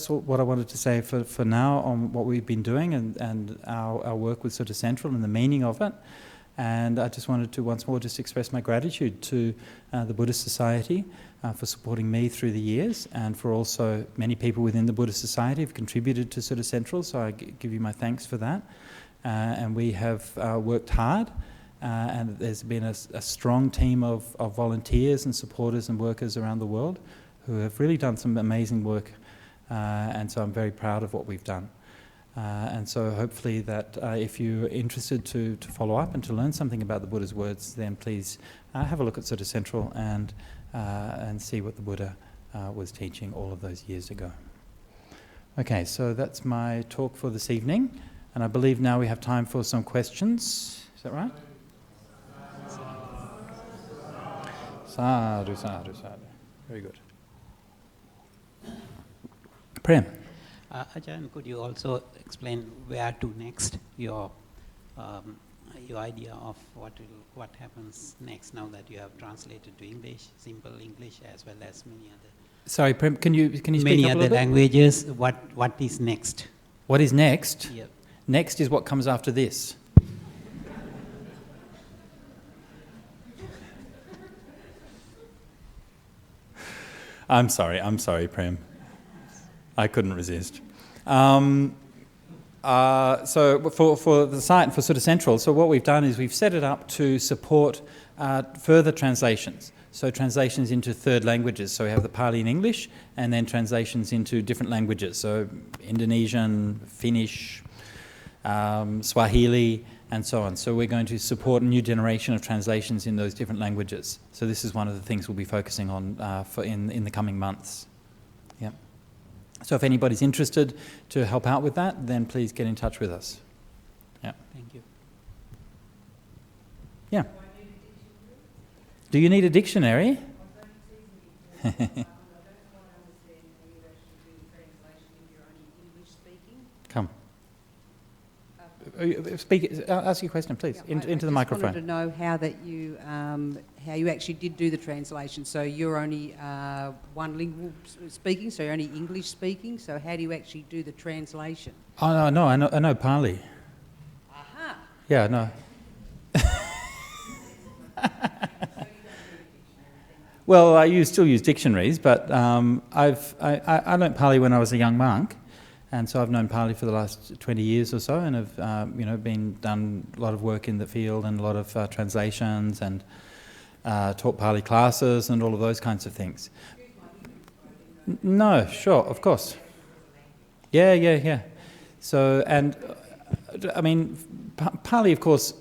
what I wanted to say for now on what we've been doing and our work with Sutta Central and the meaning of it. And I just wanted to once more just express my gratitude to the Buddhist Society for supporting me through the years, and for also many people within the Buddhist Society who've contributed to Sutta Central, so I give you my thanks for that. And we have worked hard, and there's been a strong team of volunteers and supporters and workers around the world who have really done some amazing work, and so I'm very proud of what we've done. And so hopefully that if you're interested to follow up and to learn something about the Buddha's words, then please have a look at Sutta Central and see what the Buddha was teaching all of those years ago. Okay, so that's my talk for this evening, and I believe now we have time for some questions. Is that right? Sadhu, sadhu, sadhu. Very good. Prem. Ajahn, could you also explain where to next, your idea of what happens next now that you have translated to English, simple English, as well as many other. Sorry, Prem, can you speak many up a other little bit? languages? What is next? What is next? Yep. Next is what comes after this. I'm sorry, Prem. I couldn't resist. So for the site, for Sutta Central, so what we've done is we've set it up to support further translations. So translations into third languages. So we have the Pali and English, and then translations into different languages. So Indonesian, Finnish, Swahili, and so on. So we're going to support a new generation of translations in those different languages. So this is one of the things we'll be focusing on in the coming months. Yeah. So if anybody's interested to help out with that, then please get in touch with us. Yeah. Thank you. Yeah. Do you need a dictionary? Come. Ask your question, please, into the microphone. I wanted to know how you actually did do the translation. So you're only one lingual speaking, so you're only English speaking. So how do you actually do the translation? Oh no, I know Pali. Aha. Yeah, no. Well, I still use dictionaries, but I learnt Pali when I was a young monk. And so I've known Pali for the last 20 years or so, and have done a lot of work in the field and a lot of translations, and taught Pali classes and all of those kinds of things. No, sure, of course. Yeah. So, and I mean, Pali, of course,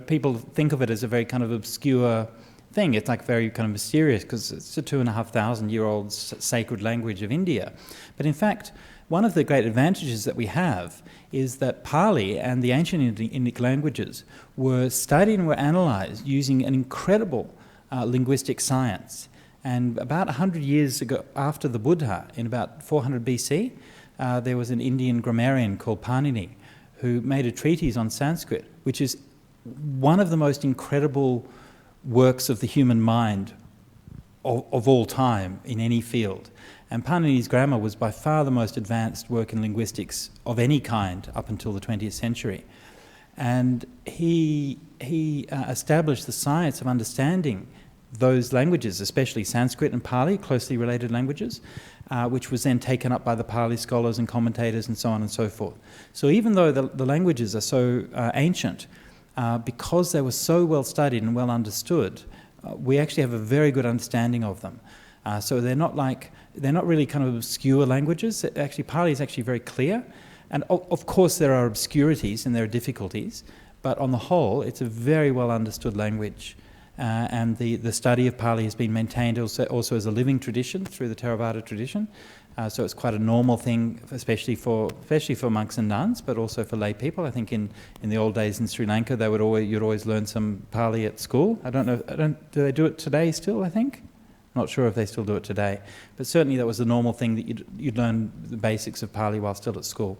people think of it as a very kind of obscure thing. It's like very kind of mysterious because it's a 2,500-year-old sacred language of India. But in fact, one of the great advantages that we have is that Pali and the ancient Indic languages were studied and were analysed using an incredible linguistic science. And about 100 years ago, after the Buddha, in about 400 BC, there was an Indian grammarian called Panini who made a treatise on Sanskrit, which is one of the most incredible works of the human mind of all time in any field. And Panini's grammar was by far the most advanced work in linguistics of any kind up until the 20th century. And he established the science of understanding those languages, especially Sanskrit and Pali, closely related languages, which was then taken up by the Pali scholars and commentators and so on and so forth. So even though the languages are so ancient, because they were so well studied and well understood, we actually have a very good understanding of them. So they're not really kind of obscure languages. Actually, Pali is actually very clear. And of course there are obscurities and there are difficulties, but on the whole, it's a very well understood language. And the study of Pali has been maintained also as a living tradition through the Theravada tradition. So it's quite a normal thing, especially for monks and nuns, but also for lay people. I think in the old days in Sri Lanka, you'd always learn some Pali at school. Do they do it today still, I think? Not sure if they still do it today, but certainly that was the normal thing that you'd learn the basics of Pali while still at school.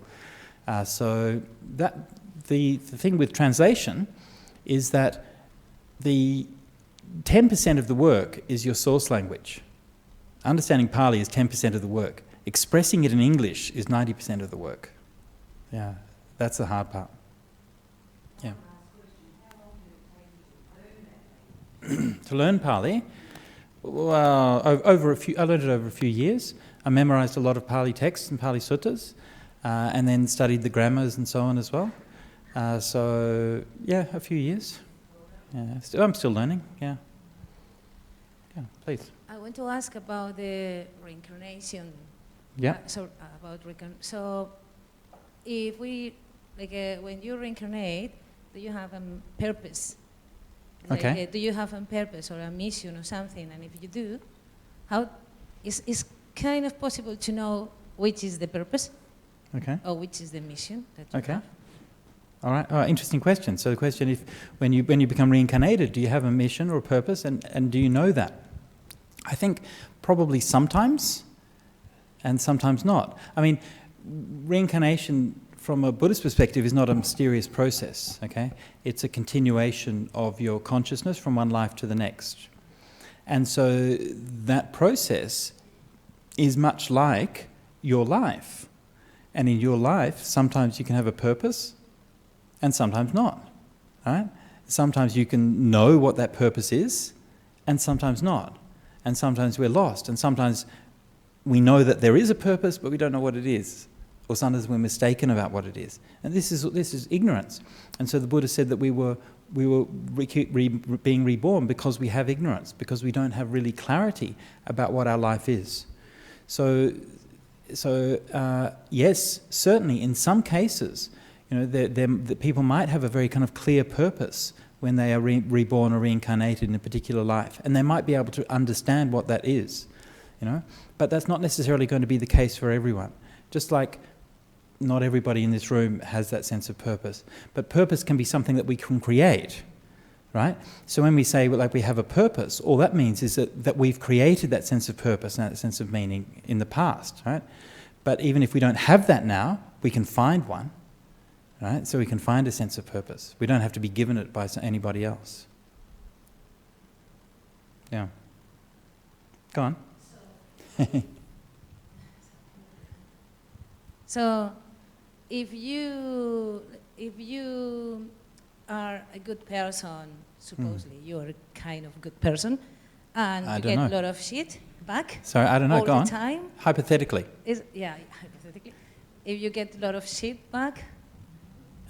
So that the thing with translation is that the 10% of the work is your source language. Understanding Pali is 10% of the work. Expressing it in English is 90% of the work. Yeah, that's the hard part. Yeah. To learn Pali, well, I learned it over a few years. I memorized a lot of Pali texts and Pali Suttas, and then studied the grammars and so on as well. So, yeah, a few years. Yeah, I'm still learning, yeah. Yeah, please. I want to ask about the reincarnation. Yeah. So, if we, when you reincarnate, do you have a purpose? Okay. Do you have a purpose or a mission or something? And if you do, how is kind of possible to know which is the purpose? Okay. Or which is the mission that you Okay. have? All right. Oh, interesting question. So the question: when you become reincarnated, do you have a mission or a purpose, and do you know that? I think probably sometimes, and sometimes not. I mean, reincarnation from a Buddhist perspective is not a mysterious process. Okay, it's a continuation of your consciousness from one life to the next, and so that process is much like your life. And in your life, sometimes you can have a purpose, and sometimes not, right? Sometimes you can know what that purpose is, and sometimes not. And sometimes we're lost, and sometimes we know that there is a purpose, but we don't know what it is. Or sometimes we're mistaken about what it is. And this is ignorance. And so the Buddha said that we were being reborn because we have ignorance, because we don't have really clarity about what our life is. So yes, certainly in some cases, the people might have a very kind of clear purpose when they are reborn or reincarnated in a particular life, and they might be able to understand what that is, But that's not necessarily going to be the case for everyone. Just like not everybody in this room has that sense of purpose, but purpose can be something that we can create, right? So when we say we have a purpose, all that means is that we've created that sense of purpose and that sense of meaning in the past, right? But even if we don't have that now, we can find one, right? So we can find a sense of purpose. We don't have to be given it by anybody else. Yeah. Go on. So, if you are a good person, supposedly you're a kind of good person, and you get a lot of shit back. Sorry, I don't know. All Go the on. time. Hypothetically. Hypothetically, if you get a lot of shit back,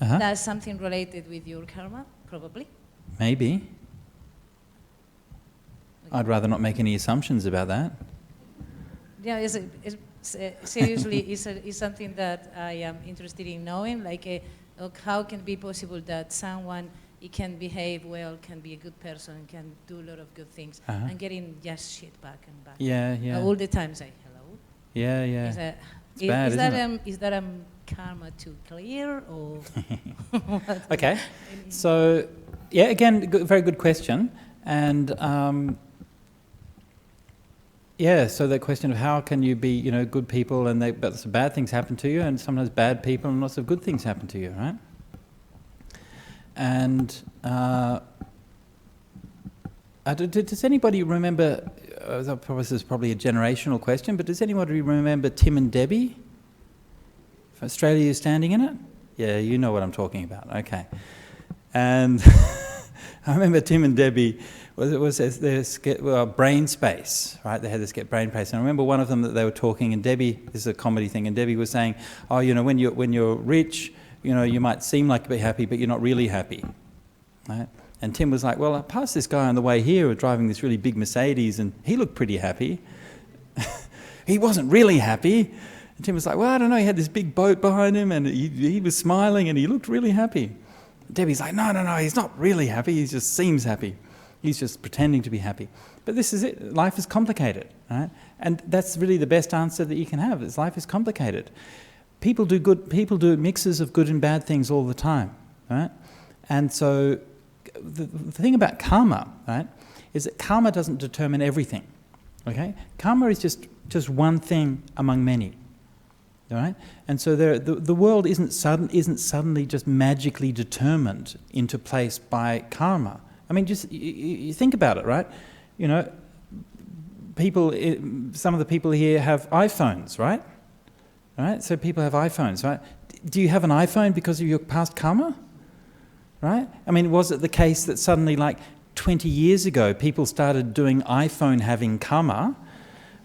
Uh-huh. that's something related with your karma, probably. Maybe. Okay. I'd rather not make any assumptions about that. Yeah, seriously, it's something that I am interested in knowing. How can it be possible that someone can behave well, can be a good person, can do a lot of good things, and getting just shit back and back. Yeah. All the time say hello. Yeah. It's bad, Is that karma too clear or? Okay. So, yeah, again, very good question, and. So the question of how can you be, good people but some bad things happen to you, and sometimes bad people and lots of good things happen to you, right? And does anybody remember, this is probably a generational question, but does anybody remember Tim and Debbie? If Australia is standing in it? Yeah, you know what I'm talking about, okay. And I remember Tim and Debbie, brain space, right? They had this brain space. And I remember one of them that they were talking, and Debbie, this is a comedy thing, and Debbie was saying, when you're rich, you might seem like you're happy, but you're not really happy, right? And Tim was like, well, I passed this guy on the way here driving this really big Mercedes, and he looked pretty happy. He wasn't really happy. And Tim was like, well, I don't know, he had this big boat behind him, and he was smiling, and he looked really happy. Debbie's like, no, he's not really happy, he just seems happy. He's just pretending to be happy. But this is it. Life is complicated, right? And that's really the best answer that you can have, is life is complicated. People do mixes of good and bad things all the time, right? And so the thing about karma, right, is that karma doesn't determine everything, okay? Karma is just one thing among many, all right? And so the world isn't suddenly just magically determined into place by karma. I mean, just you think about it, right? some of the people here have iPhones, right? Right? So people have iPhones, right? Do you have an iPhone because of your past karma? Right? I mean, was it the case that suddenly, like 20 years ago, people started doing iPhone having karma,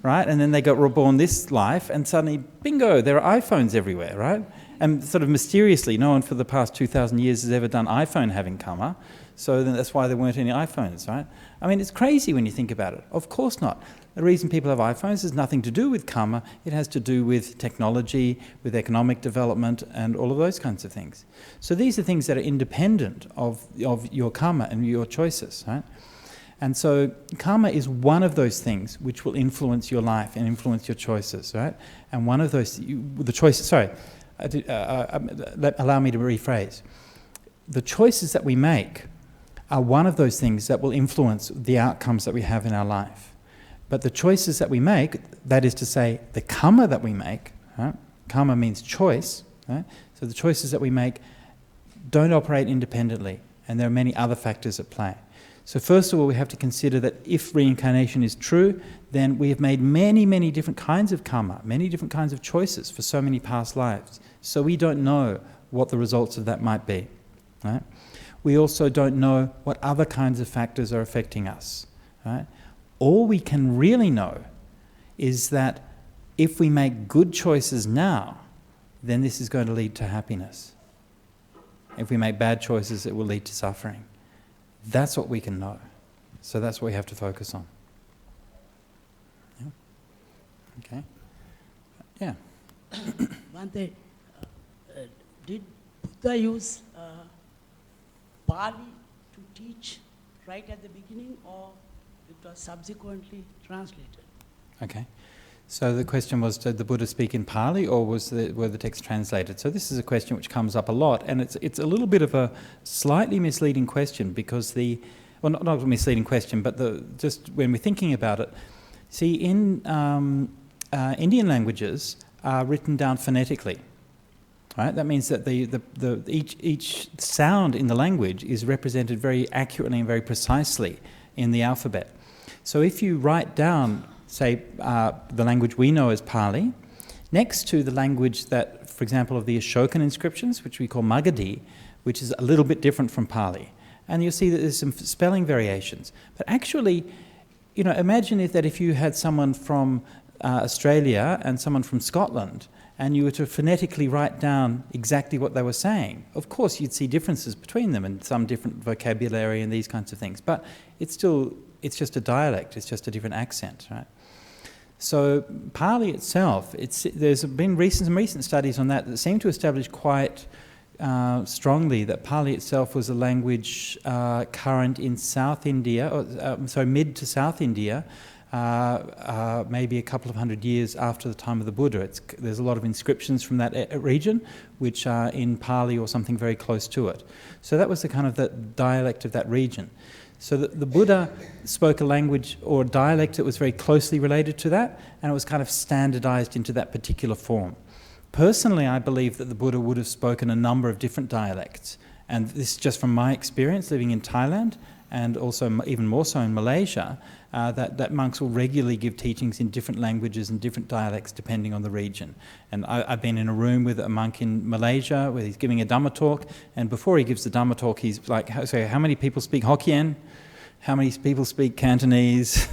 right? And then they got reborn this life, and suddenly, bingo, there are iPhones everywhere, right? And sort of mysteriously, no one for the past 2,000 years has ever done iPhone having karma, so then that's why there weren't any iPhones, right? I mean, it's crazy when you think about it. Of course not. The reason people have iPhones has nothing to do with karma. It has to do with technology, with economic development, and all of those kinds of things. So these are things that are independent of your karma and your choices, right? And so karma is one of those things which will influence your life and influence your choices, right? And one of those, allow me to rephrase. The choices that we make are one of those things that will influence the outcomes that we have in our life. But the choices that we make, that is to say, the karma that we make, right? Karma means choice, right? So the choices that we make don't operate independently, and there are many other factors at play. So first of all, we have to consider that if reincarnation is true, then we have made many, many different kinds of karma, many different kinds of choices for so many past lives. So we don't know what the results of that might be, right? We also don't know what other kinds of factors are affecting us, right? All we can really know is that if we make good choices now, then this is going to lead to happiness. If we make bad choices, it will lead to suffering. That's what we can know. So that's what we have to focus on. Yeah. Okay. Yeah. Bhante, did Buddha use Pali to teach right at the beginning, or it was subsequently translated? Okay. So the question was, did the Buddha speak in Pali, or were the texts translated? So this is a question which comes up a lot, and it's a little bit of a slightly misleading question, because not a misleading question, but just when we're thinking about it, see, in Indian languages are written down phonetically, right? That means that each sound in the language is represented very accurately and very precisely in the alphabet. So if you write down, say, the language we know as Pali, next to the language that, for example, of the Ashokan inscriptions, which we call Magadhi, which is a little bit different from Pali, and you'll see that there's some spelling variations. But actually, imagine if you had someone from Australia and someone from Scotland, and you were to phonetically write down exactly what they were saying. Of course, you'd see differences between them and some different vocabulary and these kinds of things, but it's just a dialect, it's just a different accent, right? So Pali itself, there's been some recent studies on that seem to establish quite strongly that Pali itself was a language current in South India, mid to South India, maybe a couple of hundred years after the time of the Buddha. There's a lot of inscriptions from that region which are in Pali or something very close to it. So that was the kind of the dialect of that region. So the Buddha spoke a language or a dialect that was very closely related to that, and it was kind of standardized into that particular form. Personally, I believe that the Buddha would have spoken a number of different dialects, and this is just from my experience living in Thailand, and also even more so in Malaysia, that monks will regularly give teachings in different languages and different dialects depending on the region. And I've been in a room with a monk in Malaysia where he's giving a Dhamma talk, and before he gives the Dhamma talk, he's like, so how many people speak Hokkien? How many people speak Cantonese?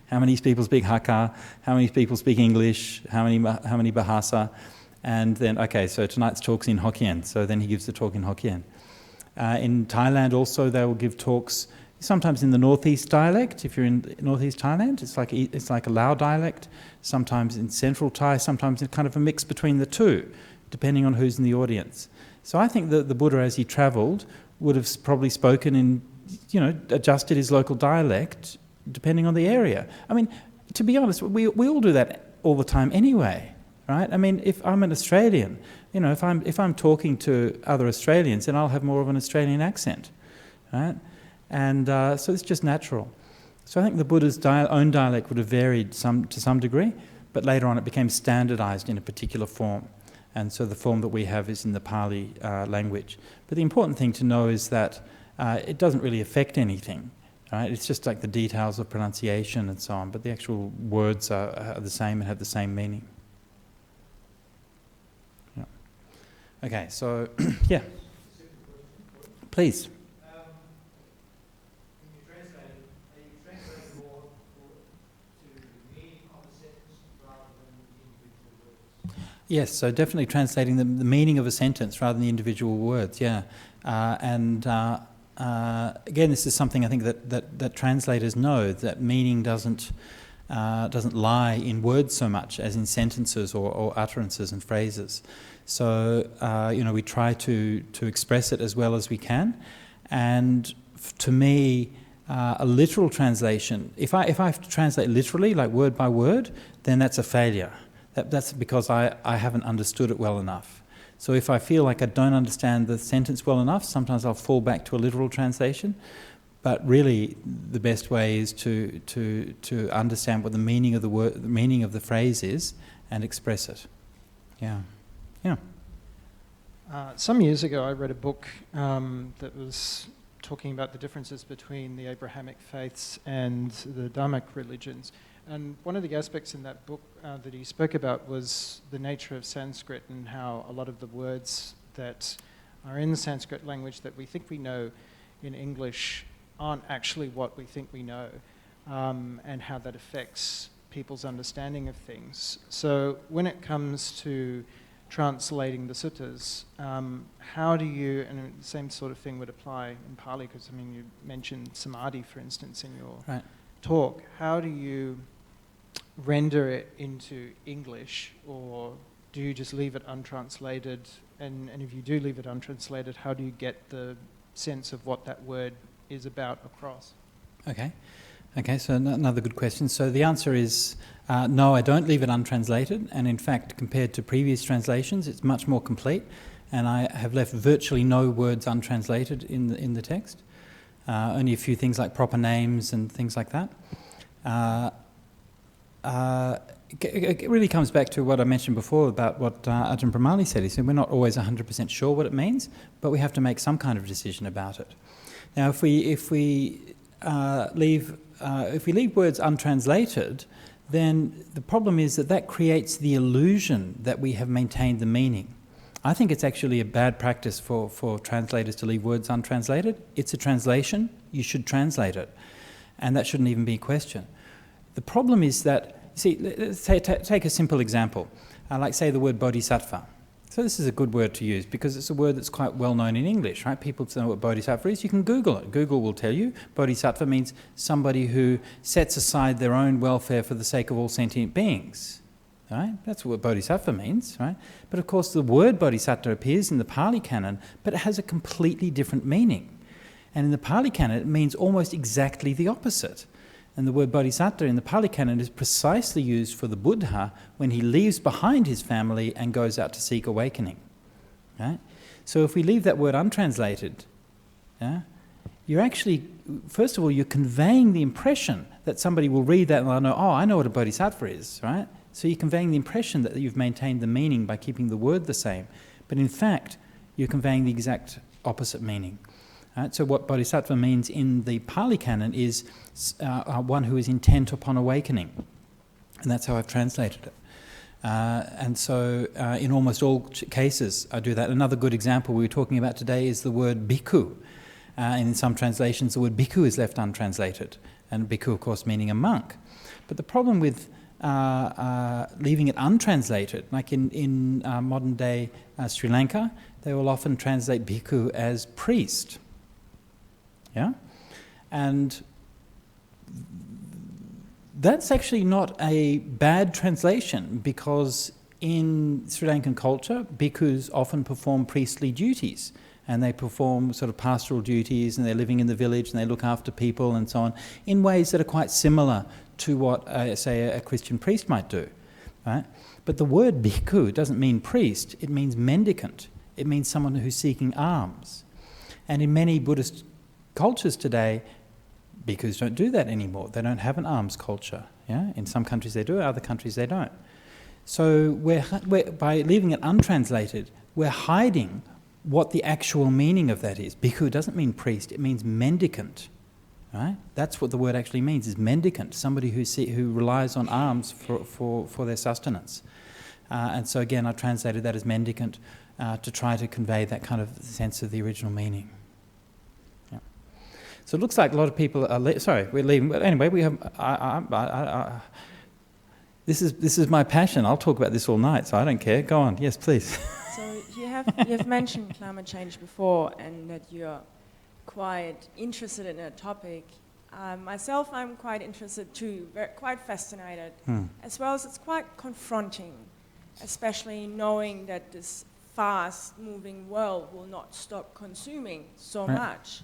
How many people speak Hakka? How many people speak English? How many Bahasa? And then, okay, so tonight's talk's in Hokkien, so then he gives the talk in Hokkien. In Thailand also, they will give talks sometimes in the northeast dialect. If you're in northeast Thailand, it's like a Lao dialect. Sometimes in central Thai, sometimes it's kind of a mix between the two, depending on who's in the audience. So I think that the Buddha, as he travelled, would have probably spoken in, adjusted his local dialect depending on the area. I mean, to be honest, we all do that all the time anyway, right? I mean, if I'm an Australian, if I'm talking to other Australians, then I'll have more of an Australian accent, right? And so it's just natural. So I think the Buddha's own dialect would have varied to some degree, but later on it became standardized in a particular form. And so the form that we have is in the Pali language. But the important thing to know is that it doesn't really affect anything. Right? It's just like the details of pronunciation and so on, but the actual words are the same and have the same meaning. Yeah. Okay, so, yeah. Please. When you translate, are you translating more to the meaning of a sentence rather than the individual words? Yes, so definitely translating the meaning of a sentence rather than the individual words, yeah. Again, this is something I think that translators know, that meaning doesn't lie in words so much as in sentences or utterances and phrases. So, we try to express it as well as we can. And to me, a literal translation, if I have to translate literally, like word by word, then that's a failure. That's because I haven't understood it well enough. So if I feel like I don't understand the sentence well enough, sometimes I'll fall back to a literal translation. But really, the best way is to understand what the meaning of the word, the meaning of the phrase is, and express it. Yeah. Some years ago, I read a book that was talking about the differences between the Abrahamic faiths and the Dharmic religions. And one of the aspects in that book that he spoke about was the nature of Sanskrit and how a lot of the words that are in the Sanskrit language that we think we know in English aren't actually what we think we know, and how that affects people's understanding of things. So when it comes to translating the suttas, how do you, and the same sort of thing would apply in Pali, because you mentioned samadhi, for instance, in your talk, how do you render it into English, or do you just leave it untranslated? And if you do leave it untranslated, how do you get the sense of what that word is about across? Okay, so another good question. So the answer is no, I don't leave it untranslated, and in fact, compared to previous translations, it's much more complete, and I have left virtually no words untranslated in the text. Only a few things like proper names and things like that. It really comes back to what I mentioned before about what Ajahn Brahmali said. He said we're not always 100% sure what it means, but we have to make some kind of decision about it. Now, if we leave words untranslated, then the problem is that creates the illusion that we have maintained the meaning. I think it's actually a bad practice for translators to leave words untranslated. It's a translation, you should translate it, and that shouldn't even be a question. The problem is that, let's take a simple example, like say the word bodhisattva. So this is a good word to use because it's a word that's quite well known in English, right? People know what bodhisattva is. You can Google it. Google will tell you. Bodhisattva means somebody who sets aside their own welfare for the sake of all sentient beings, right? That's what bodhisattva means, right? But of course the word bodhisattva appears in the Pali Canon, but it has a completely different meaning. And in the Pali Canon it means almost exactly the opposite. And the word bodhisattva in the Pali Canon is precisely used for the Buddha when he leaves behind his family and goes out to seek awakening. Right? So if we leave that word untranslated, you're actually, first of all, you're conveying the impression that somebody will read that and they'll know, oh, I know what a bodhisattva is, right? So you're conveying the impression that you've maintained the meaning by keeping the word the same. But in fact, you're conveying the exact opposite meaning. Right, so what bodhisattva means in the Pali Canon is one who is intent upon awakening. And that's how I've translated it. And so in almost all cases I do that. Another good example we were talking about today is the word bhikkhu. And in some translations the word bhikkhu is left untranslated. And bhikkhu, of course, meaning a monk. But the problem with leaving it untranslated, like in modern day Sri Lanka, they will often translate bhikkhu as priest. Yeah? And that's actually not a bad translation because in Sri Lankan culture, bhikkhus often perform priestly duties and they perform sort of pastoral duties and they're living in the village and they look after people and so on in ways that are quite similar to what, say, a Christian priest might do. Right? But the word bhikkhu doesn't mean priest, it means mendicant. It means someone who's seeking alms. And in many Buddhist cultures today, bhikkhus don't do that anymore. They don't have an alms culture. Yeah? In some countries they do, in other countries they don't. So we're, by leaving it untranslated, we're hiding what the actual meaning of that is. Bhikkhu doesn't mean priest, it means mendicant. Right? That's what the word actually means, is mendicant, somebody who relies on alms for their sustenance. And so again, I translated that as mendicant to try to convey that kind of sense of the original meaning. Yeah. So it looks like a lot of people are we're leaving. But anyway, we have. This is my passion. I'll talk about this all night, so I don't care. Go on. Yes, please. So you've mentioned climate change before, and that you're quite interested in a topic. Myself, I'm quite interested too, quite fascinated, as well as it's quite confronting, especially knowing that this fast-moving world will not stop consuming so much.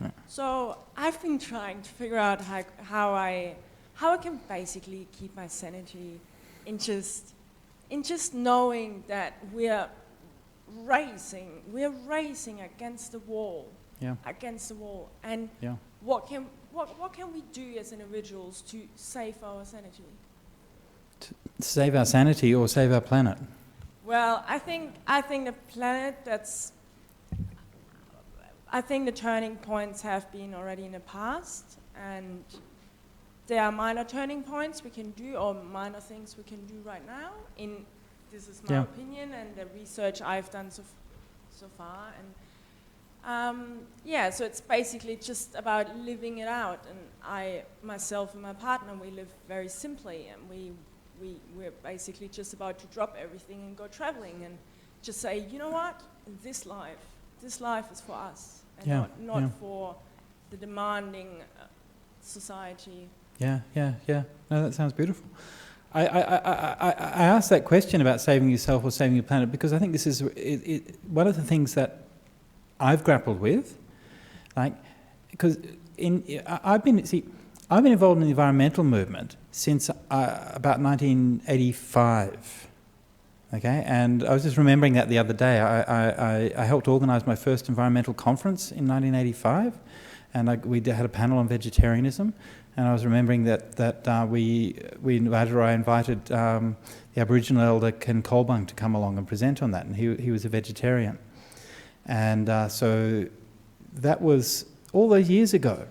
Right. So I've been trying to figure out how I can basically keep my sanity in just knowing that we're racing against the wall. Yeah. Against the wall, and what can we do as individuals to save our sanity? To save our sanity or save our planet? Well, I think the planet. I think the turning points have been already in the past, and there are minor turning points we can do, or minor things we can do right now. This is my opinion and the research I've done so far, and. So it's basically just about living it out, and myself and my partner, we live very simply, and we're basically just about to drop everything and go traveling and just say, you know what, this life is for us, and not for the demanding society. Yeah. No, that sounds beautiful. I asked that question about saving yourself or saving your planet because I think this is one of the things that I've grappled with, because I've been involved in the environmental movement since about 1985. Okay, and I was just remembering that the other day. I helped organise my first environmental conference in 1985, and we had a panel on vegetarianism. And I was remembering that I invited the Aboriginal elder Ken Colbung to come along and present on that, and he was a vegetarian. And so that was all those years ago.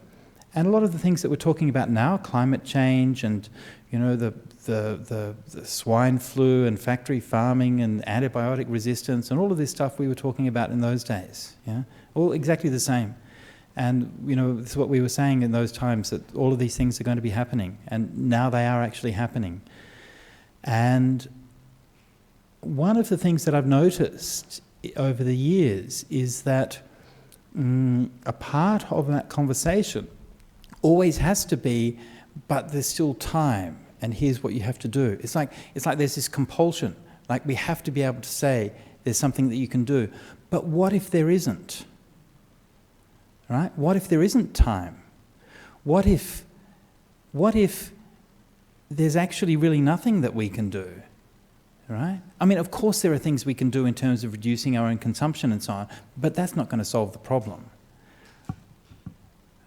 And a lot of the things that we're talking about now, climate change and, the swine flu and factory farming and antibiotic resistance and all of this stuff we were talking about in those days, all exactly the same. And, this is what we were saying in those times, that all of these things are going to be happening, and now they are actually happening. And one of the things that I've noticed over the years is that a part of that conversation always has to be, but there's still time, and here's what you have to do. It's like there's this compulsion, like we have to be able to say there's something that you can do. But what if there isn't? Right? What if there isn't time? What if there's actually really nothing that we can do? Right? I mean, of course there are things we can do in terms of reducing our own consumption and so on, but that's not going to solve the problem.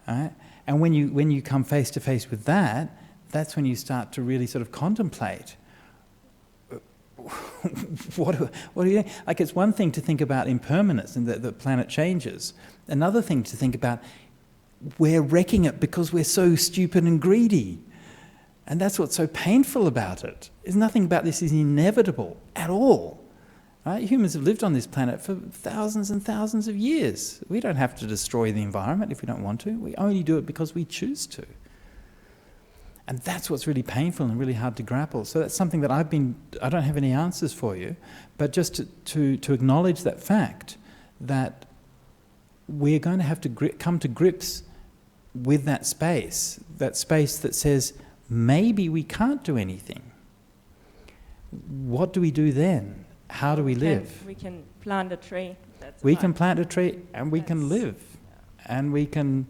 Right? And when you come face to face with that, that's when you start to really sort of contemplate what do you think? Like, it's one thing to think about impermanence and that the planet changes. Another thing to think about, we're wrecking it because we're so stupid and greedy. And that's what's so painful about it. There's nothing about this is inevitable at all. Right? Humans have lived on this planet for thousands and thousands of years. We don't have to destroy the environment if we don't want to. We only do it because we choose to. And that's what's really painful and really hard to grapple. So that's something that I don't have any answers for you, but just to acknowledge that fact that we're going to have to come to grips with that space that says, maybe we can't do anything. What do we do then? How do we live? We can plant a tree. We can plant a tree and we can live. And we can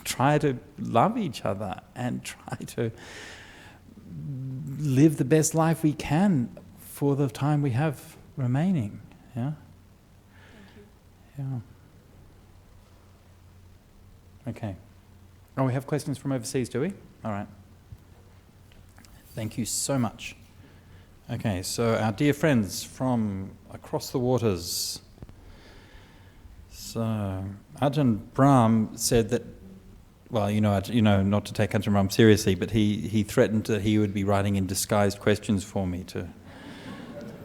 try to love each other and try to live the best life we can for the time we have remaining. Yeah? Thank you. Yeah. Okay. Oh, we have questions from overseas, do we? All right. Thank you so much. Okay, so our dear friends from across the waters. So Ajahn Brahm said that well, you know, not to take Ajahn Brahm seriously, but he threatened that he would be writing in disguised questions for me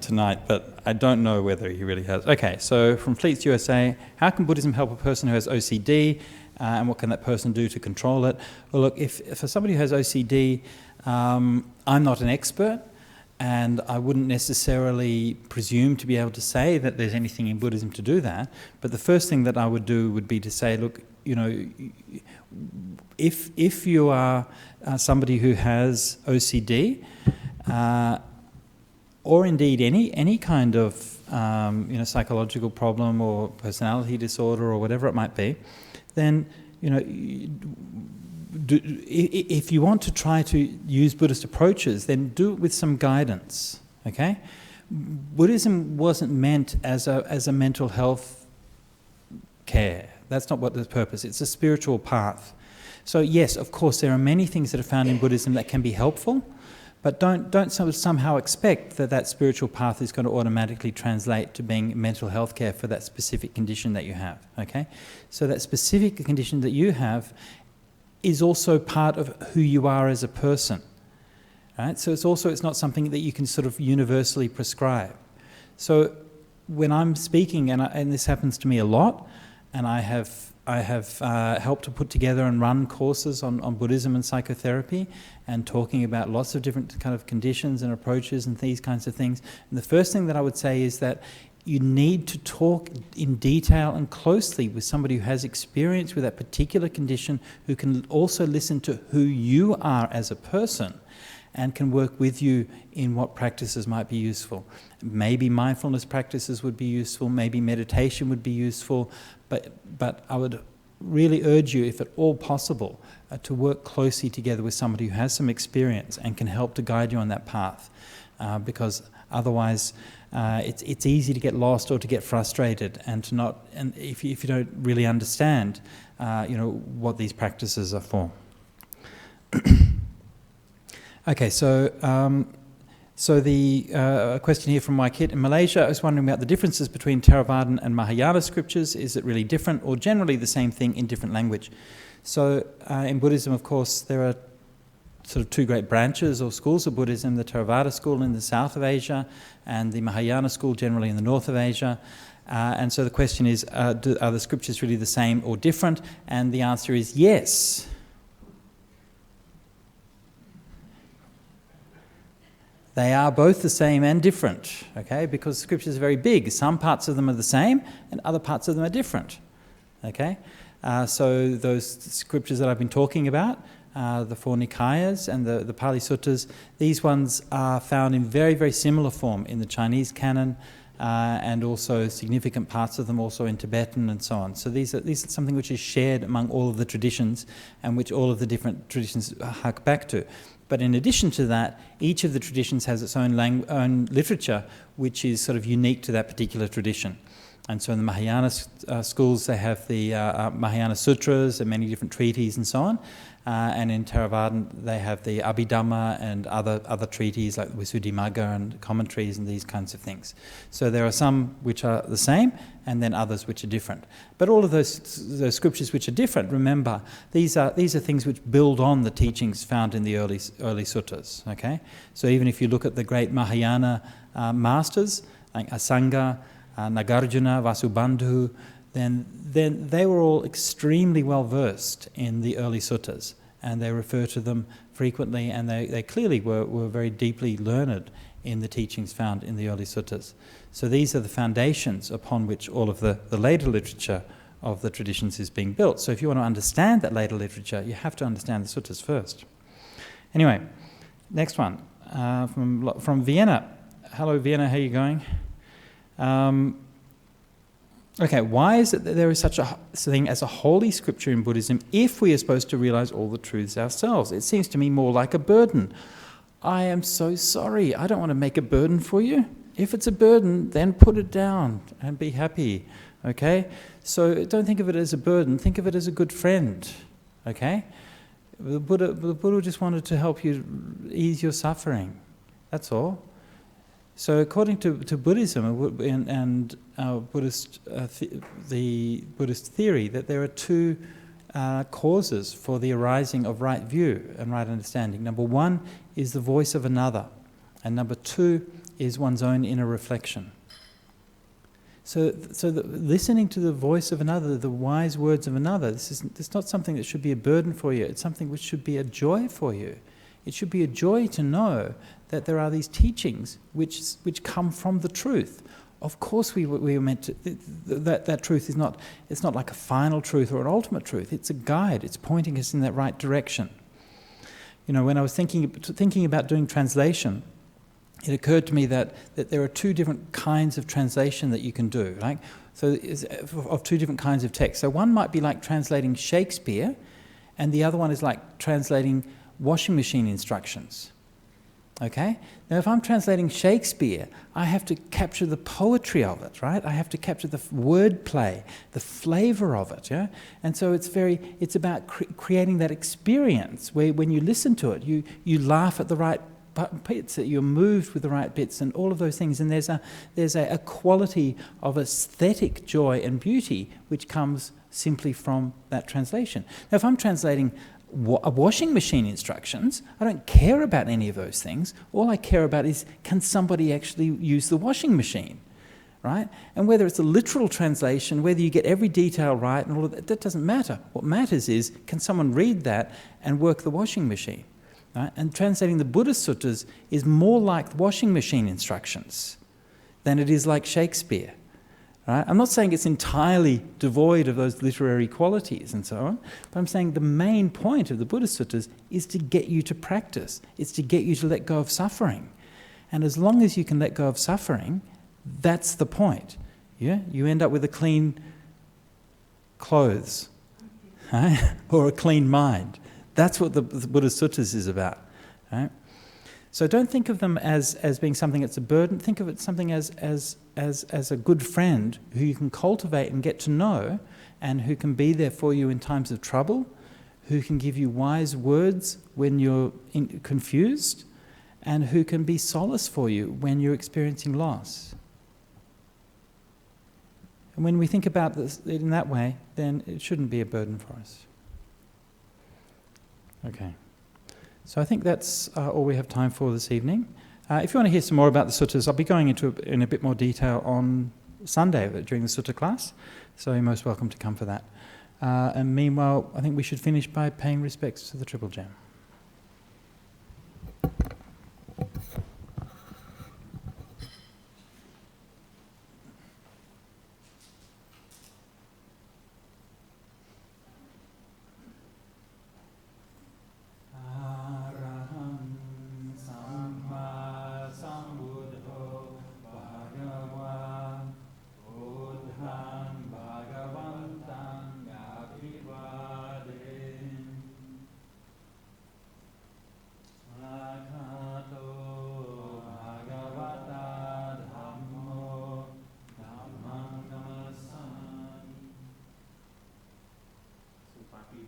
tonight, but I don't know whether he really has. Okay, so from Fleets USA, how can Buddhism help a person who has OCD, and what can that person do to control it? Well, look, if for somebody who has OCD, I'm not an expert, and I wouldn't necessarily presume to be able to say that there's anything in Buddhism to do that, but the first thing that I would do would be to say, look, you know, if you are somebody who has OCD, or indeed any kind of psychological problem or personality disorder or whatever it might be, then if you want to try to use Buddhist approaches, then do it with some guidance. Okay, Buddhism wasn't meant as a mental health care. That's not what the purpose. It's a spiritual path. So yes, of course, there are many things that are found in Buddhism that can be helpful. But don't somehow expect that spiritual path is going to automatically translate to being mental health care for that specific condition that you have, okay? So that specific condition that you have is also part of who you are as a person, right? So it's not something that you can sort of universally prescribe. So when I'm speaking, and this happens to me a lot, and I have helped to put together and run courses on Buddhism and psychotherapy, and talking about lots of different kind of conditions and approaches and these kinds of things. And the first thing that I would say is that you need to talk in detail and closely with somebody who has experience with that particular condition, who can also listen to who you are as a person and can work with you in what practices might be useful. Maybe mindfulness practices would be useful, maybe meditation would be useful, but I would really urge you, if at all possible, to work closely together with somebody who has some experience and can help to guide you on that path, because otherwise it's easy to get lost or to get frustrated and if you don't really understand what these practices are for. Okay, so the question here from Waikit in Malaysia, I was wondering about the differences between Theravadan and Mahayana scriptures. Is it really different or generally the same thing in different language? So in Buddhism, of course, there are sort of two great branches or schools of Buddhism, the Theravada school in the south of Asia and the Mahayana school generally in the north of Asia. And so the question is, are the scriptures really the same or different? And the answer is yes. They are both the same and different, okay, because scriptures are very big. Some parts of them are the same and other parts of them are different, okay. So those scriptures that I've been talking about, the four Nikayas and the Pali Suttas, these ones are found in very, very similar form in the Chinese canon, and also significant parts of them also in Tibetan and so on. So these are something which is shared among all of the traditions and which all of the different traditions hark back to. But in addition to that, each of the traditions has its own literature which is sort of unique to that particular tradition. And so in the Mahayana schools, they have the Mahayana Sutras and many different treaties and so on. And in Theravadan, they have the Abhidhamma and other treaties like Visuddhimagga and commentaries and these kinds of things. So there are some which are the same and then others which are different. But all of those scriptures which are different, remember, these are things which build on the teachings found in the early suttas. Okay, so even if you look at the great Mahayana masters like Asanga, Nagarjuna, Vasubandhu, then they were all extremely well versed in the early suttas, and they refer to them frequently, and they clearly were very deeply learned in the teachings found in the early suttas. So these are the foundations upon which all of the later literature of the traditions is being built. So if you want to understand that later literature, you have to understand the suttas first. Anyway, next one from Vienna. Hello Vienna, how are you going? Okay, why is it that there is such a thing as a holy scripture in Buddhism if we are supposed to realize all the truths ourselves? It seems to me more like a burden. I am so sorry. I don't want to make a burden for you. If it's a burden, then put it down and be happy, okay? So don't think of it as a burden. Think of it as a good friend, okay? The Buddha just wanted to help you ease your suffering. That's all. So according to Buddhism and the Buddhist theory, that there are two causes for the arising of right view and right understanding. Number one is the voice of another, and number two is one's own inner reflection. So listening to the voice of another, the wise words of another, it's not something that should be a burden for you. It's something which should be a joy for you. It should be a joy to know that there are these teachings which come from the truth. Of course, we were meant to. That truth is not. It's not like a final truth or an ultimate truth. It's a guide. It's pointing us in that right direction. You know, when I was thinking about doing translation, it occurred to me that there are two different kinds of translation that you can do, right? So, of two different kinds of text. So one might be like translating Shakespeare, and the other one is like translating washing machine instructions. Okay? Now, if I'm translating Shakespeare, I have to capture the poetry of it, right? I have to capture the wordplay, the flavour of it, yeah? And so it's about creating that experience where when you listen to it, you laugh at the right bits, that you're moved with the right bits and all of those things. And there's a quality of aesthetic joy and beauty which comes simply from that translation. Now, if I'm translating washing machine instructions, I don't care about any of those things. All I care about is, can somebody actually use the washing machine, right? And whether it's a literal translation, whether you get every detail right and all of that doesn't matter. What matters is, can someone read that and work the washing machine, right? And translating the Buddhist suttas is more like washing machine instructions than it is like Shakespeare. Right? I'm not saying it's entirely devoid of those literary qualities and so on, but I'm saying the main point of the Buddhist suttas is to get you to practice. It's to get you to let go of suffering. And as long as you can let go of suffering, that's the point. Yeah? You end up with a clean clothes, right? Or a clean mind. That's what the Buddhist suttas is about. Right? So don't think of them as being something that's a burden. Think of it something as a good friend who you can cultivate and get to know, and who can be there for you in times of trouble, who can give you wise words when you're confused, and who can be solace for you when you're experiencing loss. And when we think about this in that way, then it shouldn't be a burden for us. Okay. So I think that's all we have time for this evening. If you want to hear some more about the suttas, I'll be going in a bit more detail on Sunday during the sutta class, so you're most welcome to come for that. And meanwhile, I think we should finish by paying respects to the Triple Gem.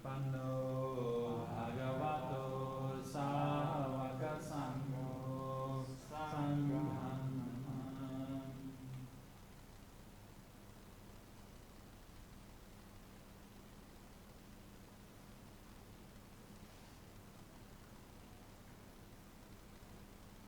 Pano